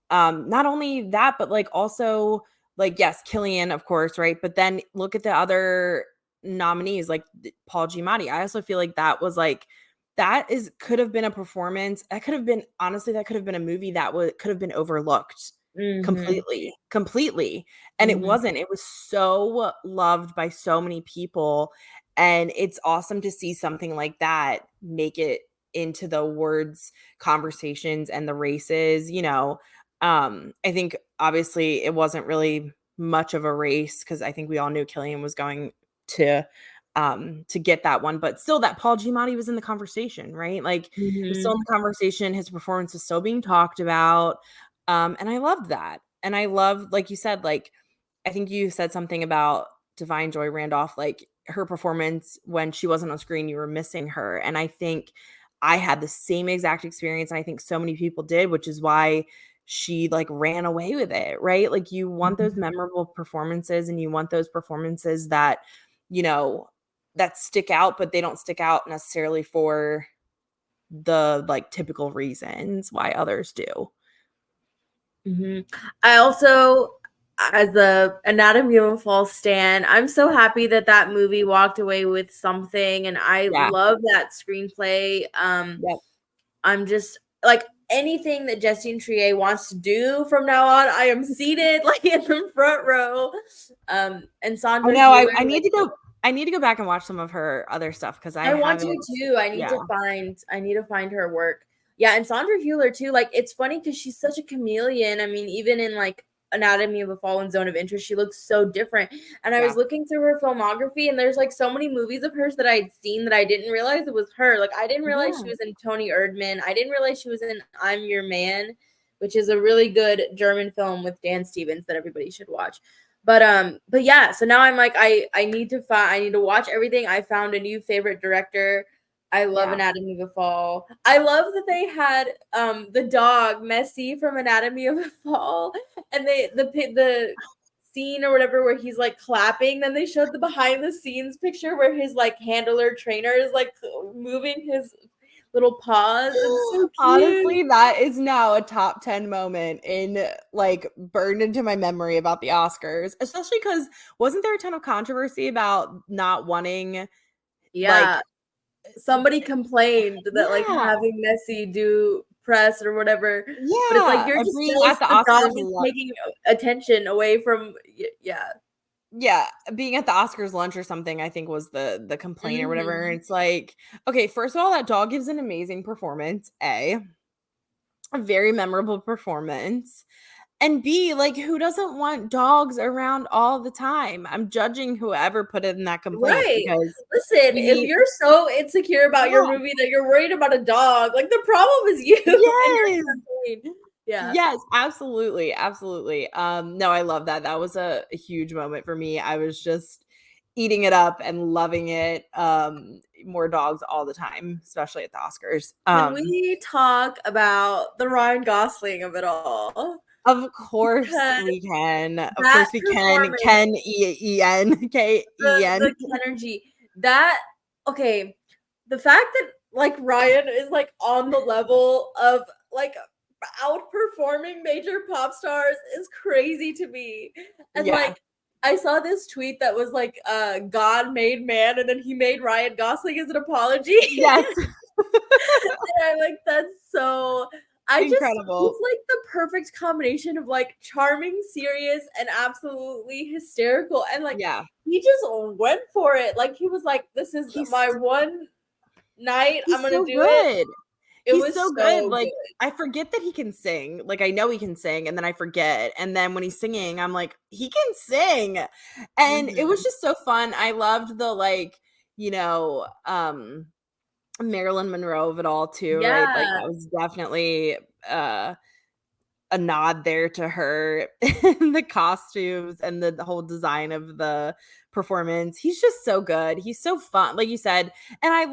Speaker 6: not only that, but like also like, yes, Cillian, of course, right? But then look at the other nominees like Paul Giamatti. I also feel like that was like, could have been a performance that could have been, honestly, that could have been a movie that could have been overlooked completely. And it wasn't. It was so loved by so many people. And it's awesome to see something like that make it into the awards conversations and the races, I think obviously it wasn't really much of a race because I think we all knew Killian was going to get that one, but still that Paul Giamatti was in the conversation, right? Like he was still in the conversation, his performance was still being talked about. And I loved that. And I loved, like you said, like I think you said something about Divine Joy Randolph, like her performance when she wasn't on screen, you were missing her. And I think I had the same exact experience. And I think so many people did, which is why she like ran away with it, right? Like you want those memorable performances and you want those performances that, that stick out, but they don't stick out necessarily for the like typical reasons why others do.
Speaker 7: I also, as a Anatomy of a Fall stan, I'm so happy that that movie walked away with something, and I love that screenplay. I'm just like anything that Justine Triet wants to do from now on, I am seated like in the front row. And Sandra.
Speaker 6: No, I need to go. I need to go back and watch some of her other stuff because I
Speaker 7: want to too. I need to find her work. Yeah, and Sandra Hüller too. Like it's funny because she's such a chameleon. I mean, even in like Anatomy of a Fall and Zone of Interest, she looks so different. And I was looking through her filmography, and there's like so many movies of hers that I'd seen that I didn't realize it was her. Like I didn't realize she was in Tony Erdmann. I didn't realize she was in I'm Your Man, which is a really good German film with Dan Stevens that everybody should watch. But yeah, so now I'm like I need to watch everything. I found a new favorite director. I love Anatomy of a Fall. I love that they had the dog Messi from Anatomy of a Fall, and the scene or whatever where he's like clapping. Then they showed the behind the scenes picture where his like handler trainer is like moving his little paws. It's so cute.
Speaker 6: Honestly, that is now a top 10 moment in like burned into my memory about the Oscars, especially because wasn't there a ton of controversy about not wanting like
Speaker 7: somebody complained that like having Messi do press or whatever. But it's like you're just
Speaker 6: at the Oscars
Speaker 7: taking attention away from
Speaker 6: being at the Oscars lunch or something, I think was the complaint or whatever. And it's like, okay, first of all, that dog gives an amazing performance, a very memorable performance. And B, like, who doesn't want dogs around all the time? I'm judging whoever put it in that complaint.
Speaker 7: Right.
Speaker 6: Because
Speaker 7: listen, if you're so insecure about your movie that you're worried about a dog, like the problem is you.
Speaker 6: Yes. Yes, absolutely. Absolutely. No, I love that. That was a huge moment for me. I was just eating it up and loving it. More dogs all the time, especially at the Oscars.
Speaker 7: Can we talk about the Ryan Gosling of it all?
Speaker 6: Of course we can. Of course we can. Ken E-N. K-E-N.
Speaker 7: The energy. Okay. The fact that like Ryan is like on the level of like outperforming major pop stars is crazy to me. And like I saw this tweet that was like God made man and then he made Ryan Gosling as an apology.
Speaker 6: Yes.
Speaker 7: And I'm like, that's so
Speaker 6: incredible.
Speaker 7: It's like the perfect combination of like charming, serious, and absolutely hysterical. And like he just went for it. Like he was like, this is my one night. I'm gonna do it.
Speaker 6: He's so good. Like I forget that he can sing. Like I know he can sing, and then I forget. And then when he's singing, I'm like, he can sing. And it was just so fun. I loved the like, Marilyn Monroe of it all too, right? Like that was definitely a nod there to her in the costumes and the whole design of the performance. He's just so good. He's so fun, like you said. And I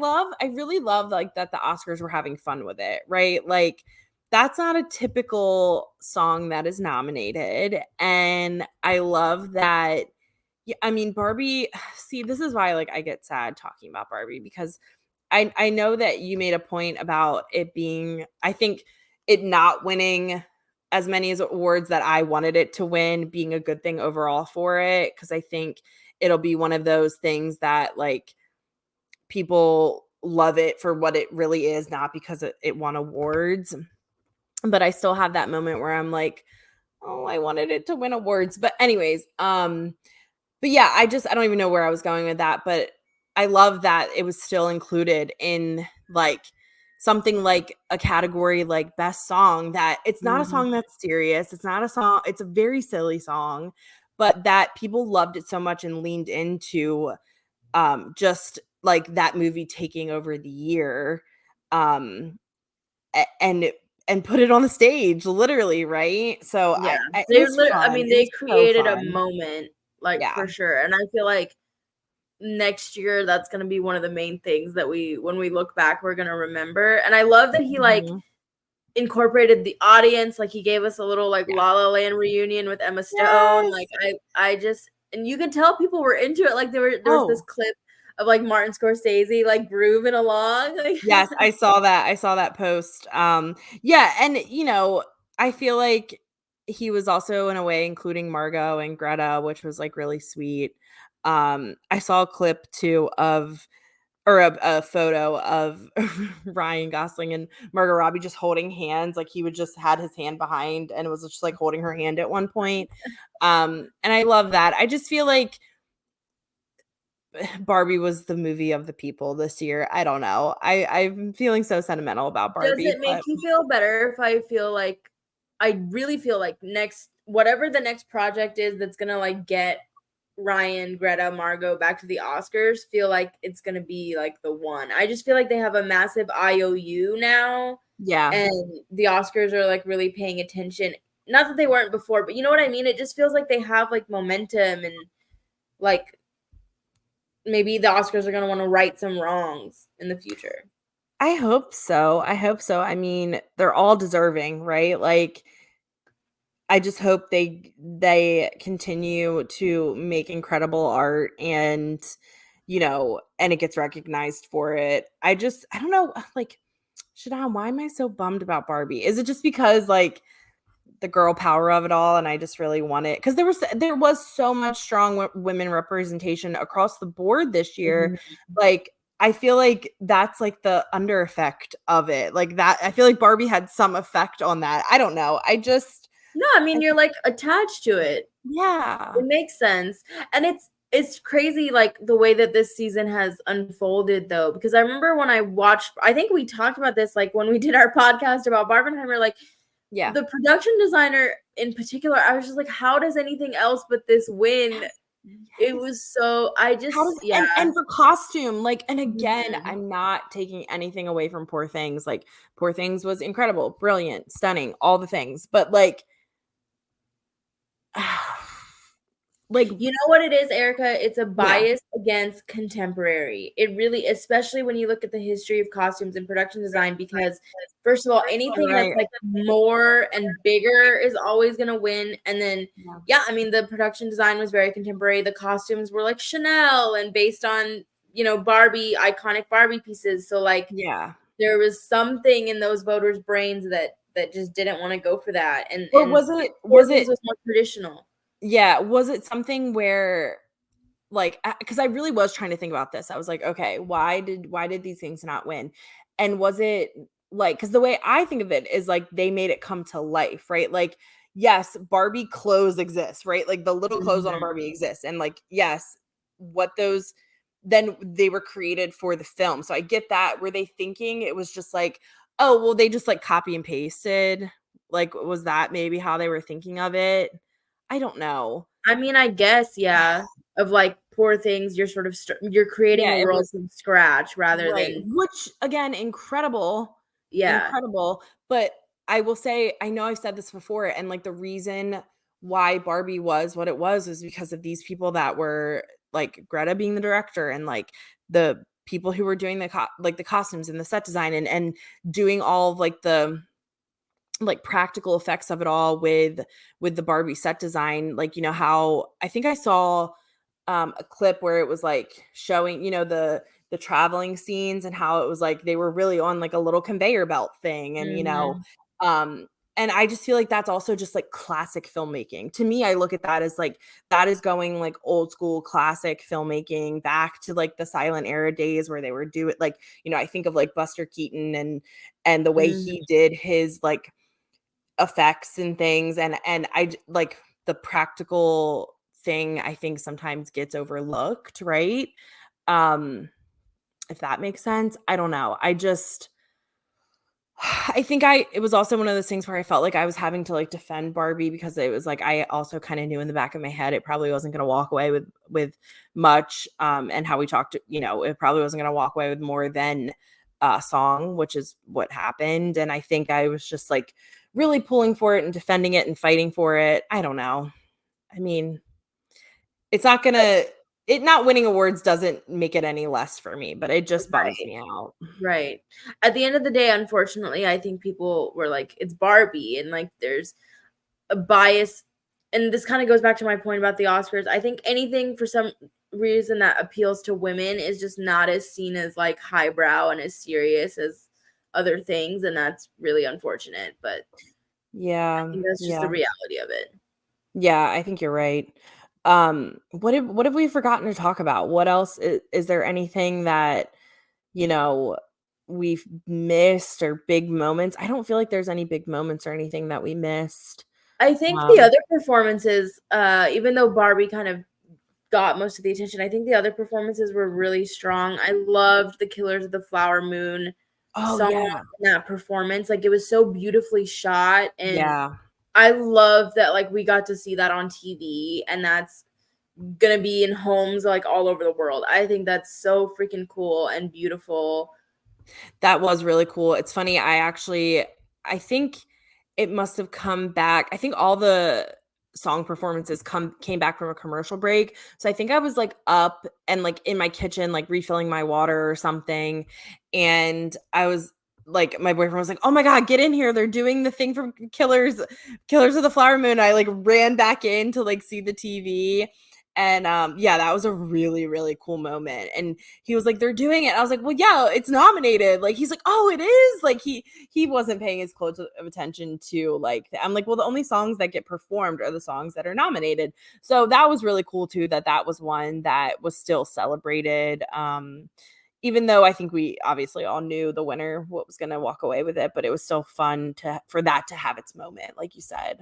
Speaker 6: really love like that the Oscars were having fun with it, right? Like that's not a typical song that is nominated. And I love that. Yeah, I mean, Barbie, see, this is why like I get sad talking about Barbie because I know that you made a point about it being, I think it not winning as many as awards that I wanted it to win being a good thing overall for it. Cause I think it'll be one of those things that like people love it for what it really is, not because it won awards. But I still have that moment where I'm like, I wanted it to win awards. But anyways, but yeah, I don't even know where I was going with that, but I love that it was still included in like something like a category like best song, that it's not a song that's serious. It's not a song, it's a very silly song, but that people loved it so much and leaned into just like that movie taking over the year. Um and put it on the stage, literally, right? So
Speaker 7: Yeah,
Speaker 6: it was
Speaker 7: I
Speaker 6: fun.
Speaker 7: mean,
Speaker 6: It
Speaker 7: they
Speaker 6: was so
Speaker 7: created a
Speaker 6: fun.
Speaker 7: moment, like,
Speaker 6: Yeah.
Speaker 7: for sure, and I feel like next year that's gonna be one of the main things that when we look back, we're gonna remember, and I love that he, like,
Speaker 6: Mhm.
Speaker 7: incorporated the audience, like, he gave us a little, like,
Speaker 6: Yeah.
Speaker 7: La La Land reunion with Emma Stone,
Speaker 6: Yes.
Speaker 7: like, I just and you could tell people were into it, like, there was this
Speaker 6: Oh,
Speaker 7: clip of, like, Martin Scorsese, like, grooving along, like
Speaker 6: yes, I saw that. I saw that post. Yeah, and I feel like he was also in a way including Margot and Greta, which was like really sweet. I saw a clip too of or a photo of Ryan Gosling and Margot Robbie just holding hands, like he would just had his hand behind and it was just like holding her hand at one point. And I love that. I just feel like Barbie was the movie of the people this year. I don't know. I'm feeling so sentimental about
Speaker 7: Does
Speaker 6: Barbie,
Speaker 7: it make
Speaker 6: but
Speaker 7: you feel better if I feel like I really feel like whatever the next project is that's gonna like get Ryan, Greta, Margot back to the Oscars, feel like it's gonna be like the one. I just feel like they have a massive IOU now,
Speaker 6: yeah.
Speaker 7: and the Oscars are like really paying attention. Not that they weren't before, but you know what I mean? It just feels like they have like momentum and like maybe the Oscars are gonna want to right some wrongs in the future.
Speaker 6: I hope so. I hope so. I mean, they're all deserving, right? Like I just hope they continue to make incredible art and and it gets recognized for it. I don't know, like Shadan, why am I so bummed about Barbie? Is it just because like the girl power of it all and I just really want it because there was so much strong women representation across the board this year. Like I feel like that's like the under effect of it. Like that I feel like Barbie had some effect on that. I don't know.
Speaker 7: No, I mean you're like attached to it.
Speaker 6: Yeah.
Speaker 7: It makes sense. And it's crazy like the way that this season has unfolded though, because I remember when I think we talked about this like when we did our podcast about Barbenheimer, like
Speaker 6: Yeah.
Speaker 7: the production designer in particular, I was just like, how does anything else but this win? It
Speaker 6: Yes.
Speaker 7: was so I just
Speaker 6: How does
Speaker 7: yeah.
Speaker 6: and for costume, like, and again,
Speaker 7: Mhm.
Speaker 6: I'm not taking anything away from Poor Things. Like, Poor Things was incredible, brilliant, stunning, all the things. But like, like,
Speaker 7: You know what it is, Erica? It's a
Speaker 6: yeah,
Speaker 7: bias against contemporary. It really, especially when you look at the history of costumes and production design, because first of all, anything that's
Speaker 6: right.
Speaker 7: like more and bigger is always gonna win. And then,
Speaker 6: Yeah.
Speaker 7: yeah, I mean, the production design was very contemporary. The costumes were like Chanel and based on, Barbie, iconic Barbie pieces. So like
Speaker 6: Yeah.
Speaker 7: there was something in those voters' brains that just didn't want to go for that.
Speaker 6: Or
Speaker 7: And Poor Things was more traditional.
Speaker 6: yeah, was it something where like because I really was trying to think about this. I was like, okay, why did these things not win? And was it like because the way I think of it is like they made it come to life, right? Like, yes, Barbie clothes exist, right? Like the little clothes on a
Speaker 7: Mhm.
Speaker 6: Barbie exist. And like, yes, what those then they were created for the film. So I get that. Were they thinking it was just like, oh, well, they just like copy and pasted? Like, was that maybe how they were thinking of it? I don't know.
Speaker 7: I mean, I guess, yeah, of like Poor Things, you're sort of you're creating
Speaker 6: Yeah,
Speaker 7: a
Speaker 6: it
Speaker 7: world
Speaker 6: was
Speaker 7: from scratch rather
Speaker 6: right,
Speaker 7: than
Speaker 6: which again, incredible,
Speaker 7: yeah.
Speaker 6: incredible, but I will say, I know I've said this before, and, like, the reason why Barbie was what it was because of these people that were like, Greta being the director and, like, the people who were doing the costumes and the set design and doing all of, like, the, like, practical effects of it all with the Barbie set design, like, how I think I saw a clip where it was like showing, the traveling scenes and how it was like they were really on like a little conveyor belt thing and
Speaker 7: Mhm.
Speaker 6: um and I just feel like that's also just like classic filmmaking. To me, I look at that as like that is going like old school classic filmmaking back to like the silent era days where they were do it like, I think of like Buster Keaton and the way
Speaker 7: Mhm.
Speaker 6: he did his like effects and things, and like the practical thing I think sometimes gets overlooked, right? If that makes sense. I don't know. I think it was also one of those things where I felt like I was having to like defend Barbie because it was like I also kind of knew in the back of my head it probably wasn't going to walk away with much, and how we talked, it probably wasn't going to walk away with more than a song, which is what happened. And I think I was just like really pulling for it and defending it and fighting for it. I don't know. I mean, it's not gonna it not winning awards doesn't make it any less for me, but it just bums
Speaker 7: Right.
Speaker 6: me out.
Speaker 7: Right. At the end of the day, unfortunately, I think people were like, it's Barbie, and like there's a bias. And this kind of goes back to my point about the Oscars. I think anything for some reason that appeals to women is just not as seen as like highbrow and as serious as other things. And that's really unfortunate. But I
Speaker 6: Yeah,
Speaker 7: think that's just the
Speaker 6: yeah.
Speaker 7: reality of it.
Speaker 6: Yeah, I think you're right. What have we forgotten to talk about? What else is there anything that, you know, we've missed or big moments? I don't feel like there's any big moments or anything that we missed.
Speaker 7: I think the
Speaker 6: Um,
Speaker 7: other performances, even though Barbie kind of got most of the attention, I think the other performances were really strong. I loved the Killers of the Flower Moon
Speaker 6: oh
Speaker 7: song
Speaker 6: yeah.
Speaker 7: in that performance. Like it was so beautifully shot, and
Speaker 6: Yeah.
Speaker 7: I love that like we got to see that on TV, and that's gonna be in homes like all over the world. I think that's so freaking cool and beautiful.
Speaker 6: That was really cool. It's funny, I think it must have come back. I think all the song performances came back from a commercial break. So I think I was like up and like in my kitchen, like refilling my water or something. And I was like, my boyfriend was like, "Oh my God, get in here. They're doing the thing from Killers of the Flower Moon." I like ran back in to like see the TV. And yeah, that was a really, really cool moment. And he was like, "They're doing it." I was like, "Well, yeah, it's nominated." Like he's like, "Oh, it is." Like he wasn't paying as close of attention to like I'm like, "Well, the only songs that get performed are the songs that are nominated." So that was really cool too that was one that was still celebrated. Even though I think we obviously all knew the winner what was going to walk away with it, but it was still fun for that to have its moment, like you said.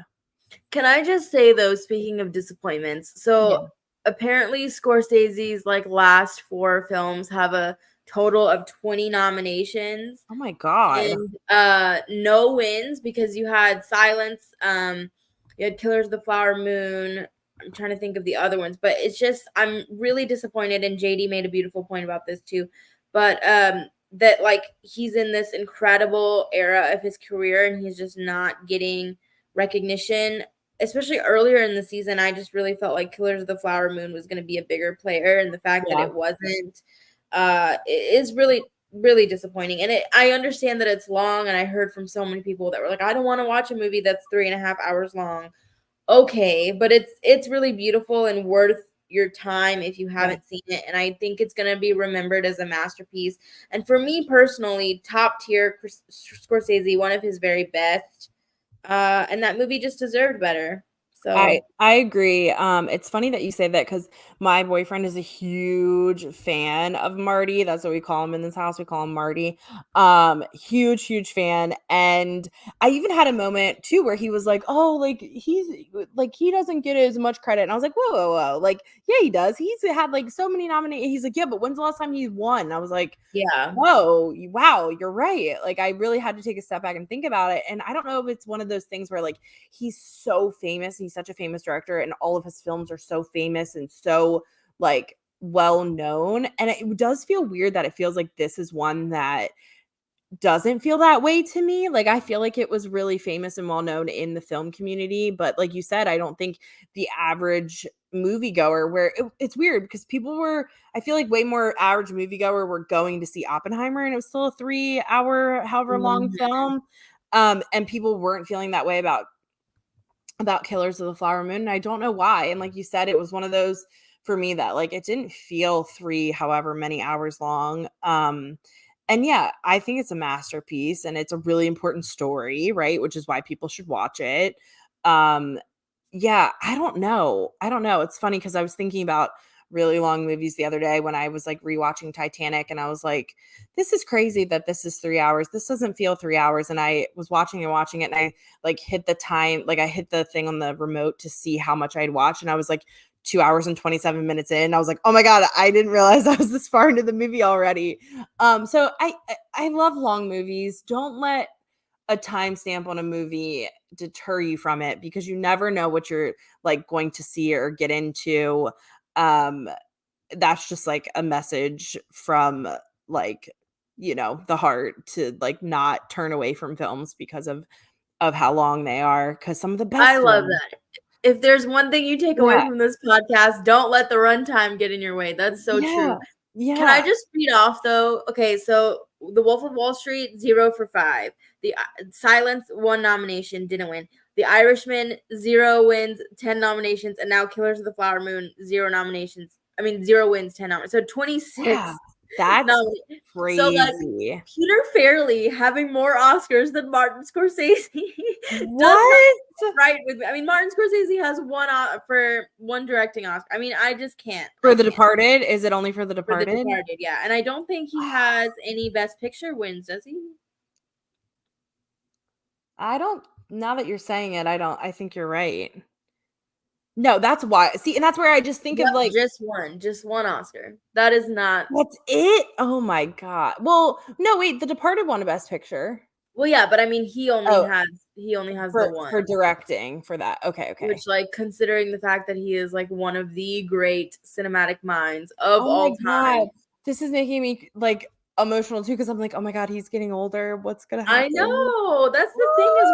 Speaker 7: Can I just say though, speaking of disappointments,
Speaker 6: Yeah.
Speaker 7: so apparently Scorsese's like last 4 films have a total of 20 nominations
Speaker 6: Oh my God.
Speaker 7: and no wins because you had Silence, you had Killers of the Flower Moon. I'm trying to think of the other ones, but it's just I'm really disappointed, and JD made a beautiful point about this too. But that like he's in this incredible era of his career and he's just not getting recognition, especially earlier in the season. I just really felt like Killers of the Flower Moon was going to be a bigger player, and the fact that
Speaker 6: Yeah.
Speaker 7: it wasn't is really disappointing. And I understand that it's long, and I heard from so many people that were like, I don't want to watch a movie that's 3.5 hours long. Okay, but it's really beautiful and worth your time if you
Speaker 6: Yeah.
Speaker 7: haven't seen it, and I think it's going to be remembered as a masterpiece. And for me personally, top tier Scorsese, one of his very best, and that movie just deserved better. So
Speaker 6: I agree. It's funny that you say that because my boyfriend is a huge fan of Marty. That's what we call him in this house. We call him Marty. Huge fan. And I even had a moment too where he was like, "Oh, like he doesn't get as much credit." And I was like, "Whoa. Like, yeah, he does. He's had like so many nominations." He's like, "Yeah, but when's the last time he won?" And I was like,
Speaker 7: yeah,
Speaker 6: whoa, wow, you're right. Like I really had to take a step back and think about it. And I don't know if it's one of those things where like he's so famous, he's such a famous director, and all of his films are so famous and so like well known. And it does feel weird that it feels like this is one that doesn't feel that way to me. Like I feel like it was really famous and well known in the film community, but like you said, I don't think the average moviegoer it's weird because people were I feel like way more average moviegoer were going to see Oppenheimer and it was still a 3 hour however long
Speaker 7: Mhm.
Speaker 6: film. And people weren't feeling that way about Killers of the Flower Moon. And I don't know why. And like you said, it was one of those for me that like it didn't feel however many hours long. And yeah, I think it's a masterpiece and it's a really important story, right? Which is why people should watch it. Yeah, I don't know. It's funny because I was thinking about really long movies the other day when I was like rewatching Titanic, and I was like, this is crazy that this is 3 hours. This doesn't feel 3 hours. And I was watching it, and I like hit the time, like I hit the thing on the remote to see how much I'd watched, and I was like 2 hours and 27 minutes in. I was like, oh my God, I didn't realize I was this far into the movie already. So I love long movies. Don't let a timestamp on a movie deter you from it, because you never know what you're like going to see or get into. That's just like a message from like, the heart to like not turn away from films because of how long they are, because some of the best
Speaker 7: I love
Speaker 6: films.
Speaker 7: that. If there's one thing you take away
Speaker 6: Yeah.
Speaker 7: from this podcast, don't let the runtime get in your way. That's so true. Can I just read off though? Okay, so The Wolf of Wall Street, 0 for 5. The Silence, 1 nomination, didn't win. The Irishman, 0 wins, 10 nominations, and now Killers of the Flower Moon, 0 nominations. 0 wins, 10 nominations. So 26.
Speaker 6: Yeah, that's crazy.
Speaker 7: So like Peter Farrelly having more Oscars than Martin Scorsese.
Speaker 6: What?
Speaker 7: Right with me. Martin Scorsese has one directing Oscar. I just can't.
Speaker 6: For The Departed? Is it only for The
Speaker 7: For The
Speaker 6: Departed?
Speaker 7: Departed, yeah. And I don't think he has any Best Picture wins, does he?
Speaker 6: I don't. Now that you're saying it, I think you're right. No, that's why. See, and that's where I just think of like
Speaker 7: just one Oscar. That is not.
Speaker 6: That's it. Oh my God. Well, no, wait. The Departed won a Best Picture.
Speaker 7: Well, yeah, but he only has the one
Speaker 6: for directing for that. Okay.
Speaker 7: Which, like, considering the fact that he is like one of the great cinematic minds of all time.
Speaker 6: God. This is making me like emotional too, because I'm like, oh my God, he's getting older. What's gonna happen?
Speaker 7: I know. That's the thing is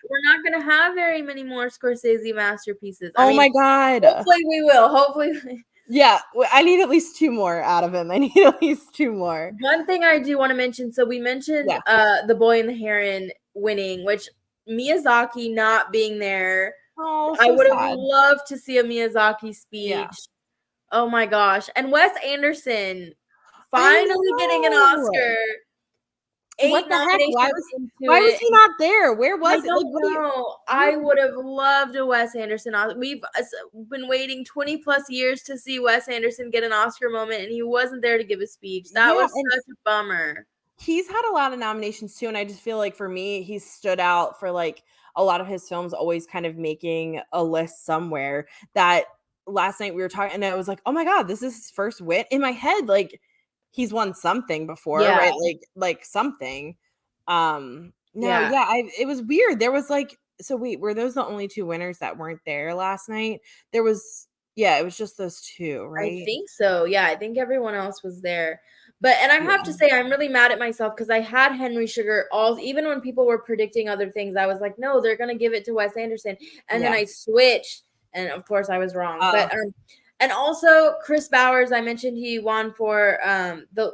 Speaker 7: we're not gonna have very many more Scorsese masterpieces.
Speaker 6: My God.
Speaker 7: Hopefully we will. Hopefully.
Speaker 6: Yeah, I need at least 2 more out of him. I need at least 2 more.
Speaker 7: One thing I do want to mention, so we mentioned The Boy and the Heron winning, which Miyazaki not being there.
Speaker 6: Oh,
Speaker 7: I would have loved to see a Miyazaki speech. Yeah. Oh my gosh. And Wes Anderson finally getting an Oscar.
Speaker 6: What the heck? Why was he not there? Where was it?
Speaker 7: I don't know. I would have loved a Wes Anderson Oscar. We've been waiting 20 plus years to see Wes Anderson get an Oscar moment, and he wasn't there to give a speech. That was such a bummer.
Speaker 6: He's had a lot of nominations too, and I just feel like for me, he stood out for like a lot of his films always kind of making a list somewhere. That last night we were talking, and I was like, oh my God, this is his first win. In my head, like, he's won something before, right? Like something. It was weird. There was like, so wait, were those the only 2 winners that weren't there last night? There was, it was just those 2, right?
Speaker 7: I think so. Yeah, I think everyone else was there. But, and I have to say, I'm really mad at myself because I had Henry Sugar even when people were predicting other things, I was like, no, they're going to give it to Wes Anderson. And then I switched, and of course I was wrong. And also Chris Bowers, I mentioned he won for The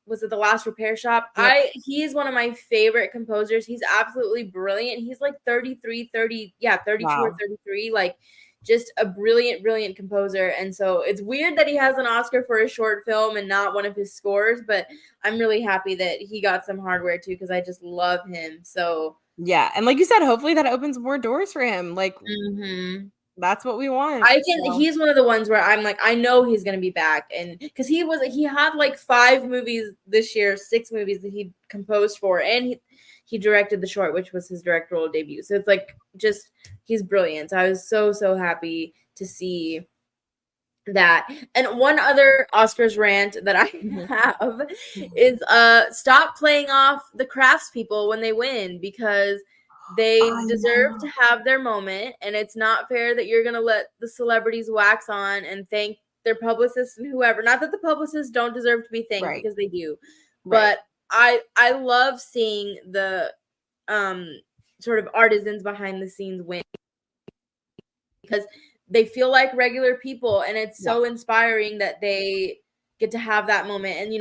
Speaker 7: Last Repair Shop? Yep. He is one of my favorite composers. He's absolutely brilliant. He's like 32 or 33, like just a brilliant composer. And so it's weird that he has an Oscar for a short film and not one of his scores, but I'm really happy that he got some hardware too, because I just love him. So
Speaker 6: yeah, and like you said, hopefully that opens more doors for him. Like that's what we want.
Speaker 7: He's one of the ones where I'm like, I know he's gonna be back, and because he had like 5 movies this year, 6 movies that he composed for, and he directed the short, which was his directorial debut. So it's like just he's brilliant. So I was so happy to see that. And one other Oscars rant that I have is stop playing off the craftspeople when they win, because they deserve to have their moment, and it's not fair that you're going to let the celebrities wax on and thank their publicists and whoever. Not that the publicists don't deserve to be thanked, because they do. But I love seeing the sort of artisans behind the scenes win, because they feel like regular people, and it's so inspiring that they get to have that moment. And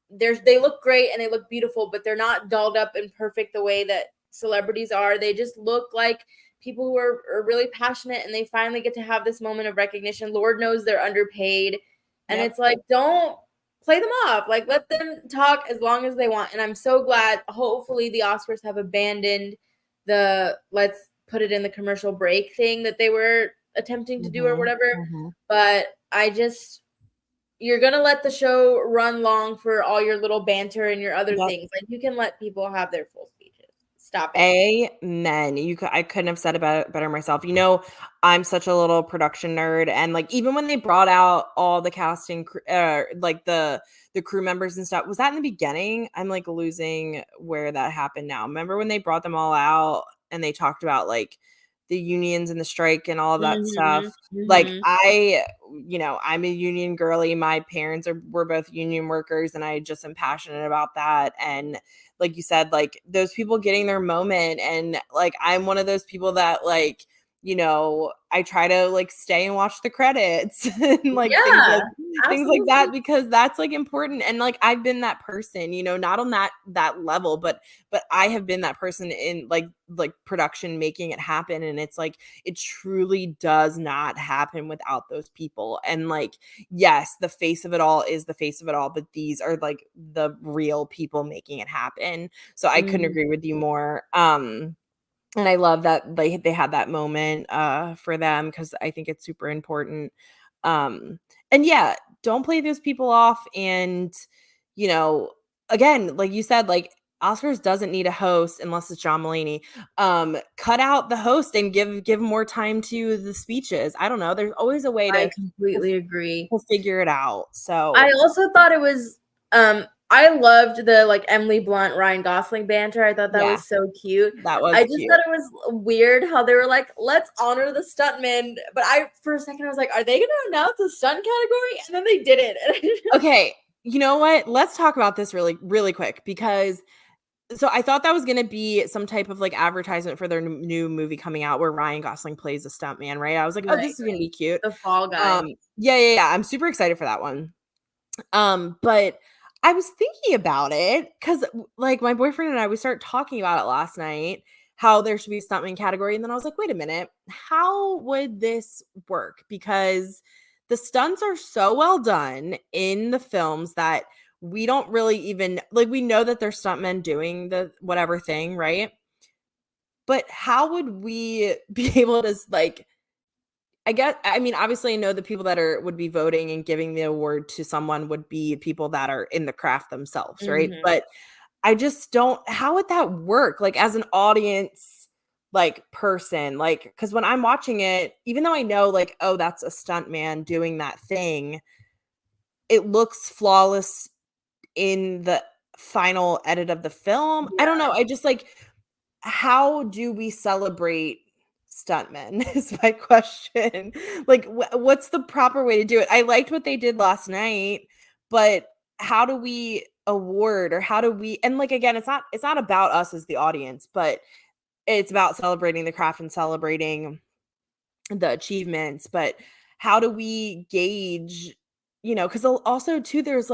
Speaker 7: they look great and they look beautiful, but they're not dolled up and perfect the way that celebrities are. They just look like people who are really passionate, and they finally get to have this moment of recognition. Lord knows they're underpaid, and it's like, don't play them off. Like, let them talk as long as they want. And I'm so glad, hopefully the Oscars have abandoned the let's put it in the commercial break thing that they were attempting to do or whatever.
Speaker 6: Mhm.
Speaker 7: But you're gonna let the show run long for all your little banter and your other
Speaker 6: Yep.
Speaker 7: things. Like you can let people have their full speeches. Stop it.
Speaker 6: Amen. I couldn't have said it better myself. You know, I'm such a little production nerd, and like even when they brought out all the casting, like the crew members and stuff, was that in the beginning? I'm like losing where that happened now. Remember when they brought them all out and they talked about like the unions and the strike and all of that stuff? Like
Speaker 7: Mhm.
Speaker 6: I'm a union girly. My parents were both union workers, and I just am passionate about that. And like you said, like those people getting their moment. And like, I'm one of those people that like, I try to like stay and watch the credits and like
Speaker 7: Yeah,
Speaker 6: things like that,
Speaker 7: absolutely.
Speaker 6: because that's like important. And like, I've been that person, not on that level, but I have been that person in like production, making it happen. And it's like, it truly does not happen without those people. And like, yes, the face of it all is the face of it all, but these are like the real people making it happen. So I couldn't
Speaker 7: Mhm.
Speaker 6: agree with you more. And I love that they had that moment for them, because I think it's super important. And yeah, don't play those people off. And you know, again, like you said, like Oscars doesn't need a host unless it's John Mulaney. Cut out the host and give more time to the speeches. I don't know. There's always a way
Speaker 7: I
Speaker 6: to
Speaker 7: completely agree.
Speaker 6: figure it out.
Speaker 7: I
Speaker 6: So
Speaker 7: also thought it was I loved the like Emily Blunt, Ryan Gosling banter. I thought that
Speaker 6: yeah,
Speaker 7: was so cute.
Speaker 6: that was
Speaker 7: I just
Speaker 6: cute.
Speaker 7: thought it was weird how they were like, let's honor the stuntmen. But for a second, I was like, are they going to announce a stunt category? And then they did it.
Speaker 6: Okay, you know what? Let's talk about this really, really quick, because so I thought that was gonna be some type of like advertisement for their new movie coming out where Ryan Gosling plays a stuntman, right? I was like, oh,
Speaker 7: Right,
Speaker 6: this is gonna be cute.
Speaker 7: the Fall Guy.
Speaker 6: Yeah. I'm super excited for that one. But I was thinking about it because like my boyfriend and I, we started talking about it last night, how there should be a stuntman category. And then I was like, wait a minute, how would this work? Because the stunts are so well done in the films that we don't really even like, we know that they're stuntmen doing the whatever thing, right? But how would we be able to like, I mean, obviously I know the people that would be voting and giving the award to someone would be people that are in the craft themselves, right?
Speaker 7: Mhm.
Speaker 6: But I just don't, how would that work? Like as an audience, like person, like, because when I'm watching it, even though I know like, oh, that's a stunt man doing that thing, it looks flawless in the final edit of the film. I don't
Speaker 7: Yeah.
Speaker 6: know. I just like, how do we celebrate stuntmen is my question. Like, what's the proper way to do it? I liked what they did last night, but how do we award, or how do we, and like, again, it's not about us as the audience, but it's about celebrating the craft and celebrating the achievements. But how do we gauge, because also too, there's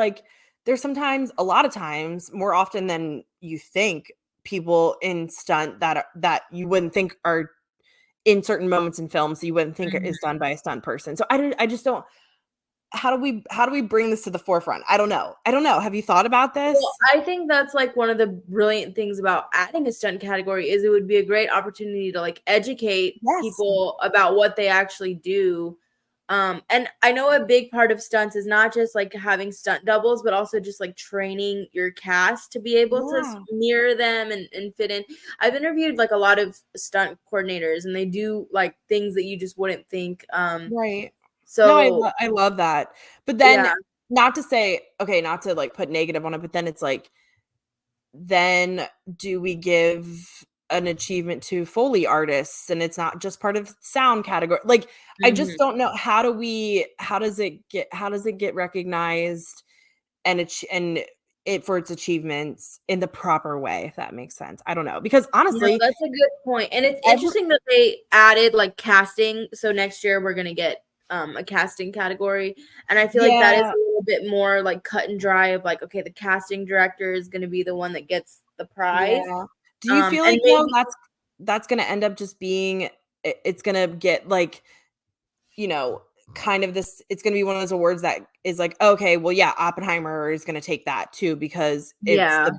Speaker 6: sometimes, a lot of times, more often than you think, people in stunt that you wouldn't think are in certain moments in films, you wouldn't think is
Speaker 7: Mhm.
Speaker 6: done by a stunt person. So I just don't, how do we bring this to the forefront? I don't know. Have you thought about this?
Speaker 7: Well, I think that's like one of the brilliant things about adding a stunt category is it would be a great opportunity to like educate
Speaker 6: Yes.
Speaker 7: people about what they actually do. And I know a big part of stunts is not just like having stunt doubles, but also just like training your cast to be able to
Speaker 6: Yeah.
Speaker 7: mirror them and fit in. I've interviewed like a lot of stunt coordinators and they do like things that you just wouldn't think.
Speaker 6: Right. No,
Speaker 7: So
Speaker 6: I love that. But then,
Speaker 7: yeah.
Speaker 6: not to say, okay, not to like put negative on it, but then it's like, then do we give an achievement to Foley artists, and it's not just part of sound category? Like, I just
Speaker 7: Mhm.
Speaker 6: don't know, how does it get recognized, and it for its achievements in the proper way, if that makes sense. I don't know, because
Speaker 7: No,
Speaker 6: honestly,
Speaker 7: that's a good point, and it's
Speaker 6: every
Speaker 7: interesting that they added, like, casting, so next year we're gonna get, a casting category, and I feel like that is
Speaker 6: yeah,
Speaker 7: a little bit more, like, cut and dry of, like, okay, the casting director is gonna be the one that gets the prize,
Speaker 6: yeah. Do you feel
Speaker 7: and
Speaker 6: like though
Speaker 7: maybe
Speaker 6: that's gonna end up just being, it's gonna get like, you know, kind of this, it's gonna be one of those awards that is like, okay, well, yeah, Oppenheimer is gonna take that too, because it's
Speaker 7: yeah.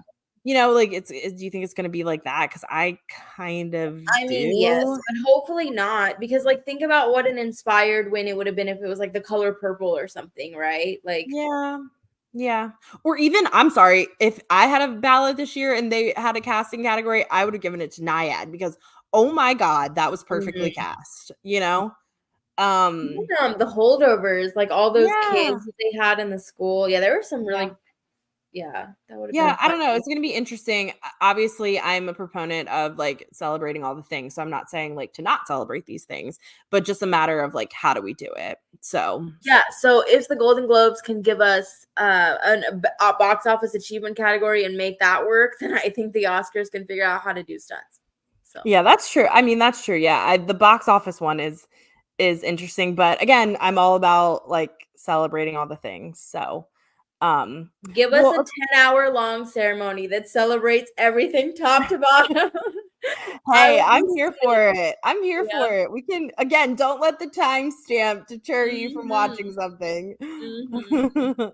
Speaker 6: You know, like do you think it's going to be like that? Because I kind of
Speaker 7: Yes,
Speaker 6: do.
Speaker 7: but hopefully not, because like think about what an inspired win it would have been if it was like The Color Purple or something, right? Like
Speaker 6: Yeah. Or even, I'm sorry, if I had a ballot this year and they had a casting category, I would have given it to Naiad because, oh my God, that was perfectly cast, you know?
Speaker 7: even, the holdovers, like all those
Speaker 6: Yeah.
Speaker 7: kids that they had in the school. Yeah, there were some really, that would have been
Speaker 6: Yeah,
Speaker 7: a
Speaker 6: I
Speaker 7: fun
Speaker 6: don't know. It's going to be interesting. Obviously, I'm a proponent of like celebrating all the things. So I'm not saying like to not celebrate these things, but just a matter of like, how do we do it? So,
Speaker 7: Yeah, so if the Golden Globes can give us a box office achievement category and make that work, then I think the Oscars can figure out how to do stunts. So
Speaker 6: yeah, that's true. I mean, that's true. Yeah, the box office one is interesting, but again, I'm all about like celebrating all the things. So,
Speaker 7: give us a
Speaker 6: well,
Speaker 7: 10-hour long ceremony that celebrates everything top to bottom.
Speaker 6: hey,
Speaker 7: I
Speaker 6: I'm
Speaker 7: will
Speaker 6: here
Speaker 7: be
Speaker 6: for it. I'm here
Speaker 7: Yeah.
Speaker 6: for it. We can again, don't let the timestamp deter you from watching
Speaker 7: Mhm.
Speaker 6: something.
Speaker 7: Mhm.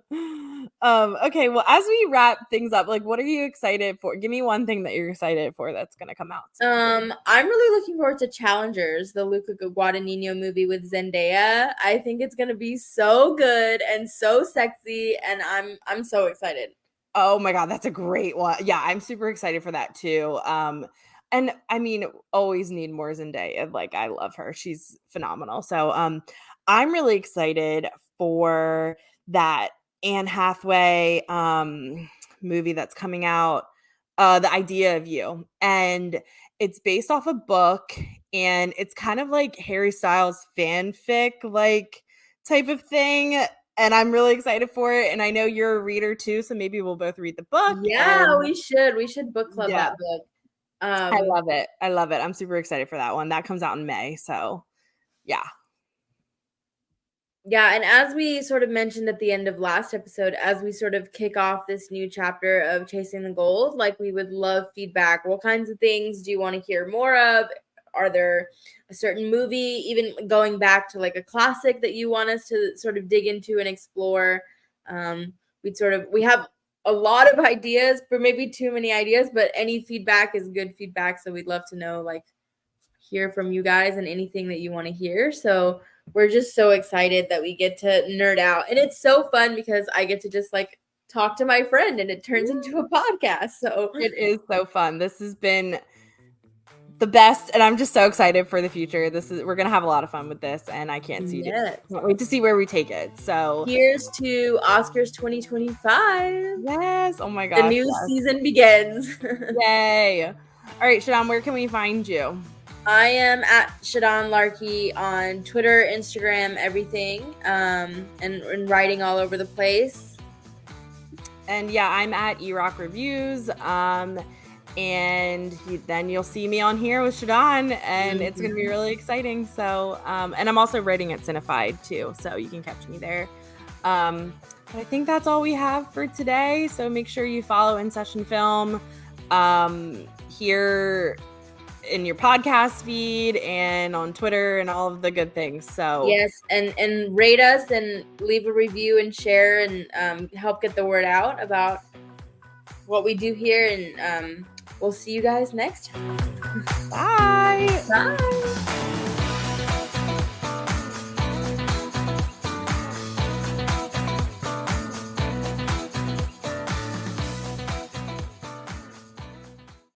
Speaker 6: Okay, well, as we wrap things up, like what are you excited for? Give me one thing that you're excited for that's gonna come out soon.
Speaker 7: I'm really looking forward to Challengers, the Luca Guadagnino movie with Zendaya. I think it's gonna be so good and so sexy, and I'm so excited.
Speaker 6: Oh my God, that's a great one. Yeah, I'm super excited for that too. And I mean, always need more Zendaya. Like, I love her. She's phenomenal. So, I'm really excited for that Anne Hathaway movie that's coming out. The Idea of You, and it's based off a book, and it's kind of like Harry Styles fanfic, like type of thing, and I'm really excited for it, and I know you're a reader too, so maybe we'll both read the book,
Speaker 7: Yeah,
Speaker 6: and
Speaker 7: we should book club
Speaker 6: yeah,
Speaker 7: that book.
Speaker 6: I love it. I love it. I'm super excited for that one. That comes out in May, so yeah.
Speaker 7: Yeah, and as we sort of mentioned at the end of last episode, as we sort of kick off this new chapter of Chasing the Gold, like we would love feedback. What kinds of things do you want to hear more of? Are there a certain movie, even going back to like a classic that you want us to sort of dig into and explore? We have a lot of ideas, but maybe too many ideas, but any feedback is good feedback. So we'd love to know, like, hear from you guys and anything that you want to hear. So we're just so excited that we get to nerd out. And it's so fun because I get to just like talk to my friend and it turns into a podcast. So
Speaker 6: It is so fun. This has been the best, and I'm just so excited for the future. We're gonna have a lot of fun with this, and I can't
Speaker 7: yes.
Speaker 6: wait to see where we take it. So
Speaker 7: Here's to Oscars 2025.
Speaker 6: yes, oh my
Speaker 7: The
Speaker 6: gosh,
Speaker 7: new
Speaker 6: yes.
Speaker 7: season begins.
Speaker 6: Yay. All right, Shadan, where can we find you?
Speaker 7: I am at Shadan Larki on Twitter, Instagram, everything, and writing all over the place.
Speaker 6: And yeah, I'm at eRock Reviews. And then you'll see me on here with Shadan, and it's going to be really exciting. So, and I'm also writing at Cinefied too, so you can catch me there. But I think that's all we have for today. So make sure you follow In Session Film here in your podcast feed and on Twitter and all of the good things. So
Speaker 7: yes, and rate us and leave a review and share and help get the word out about what we do here, and we'll see you guys next time.
Speaker 6: bye.
Speaker 7: Bye.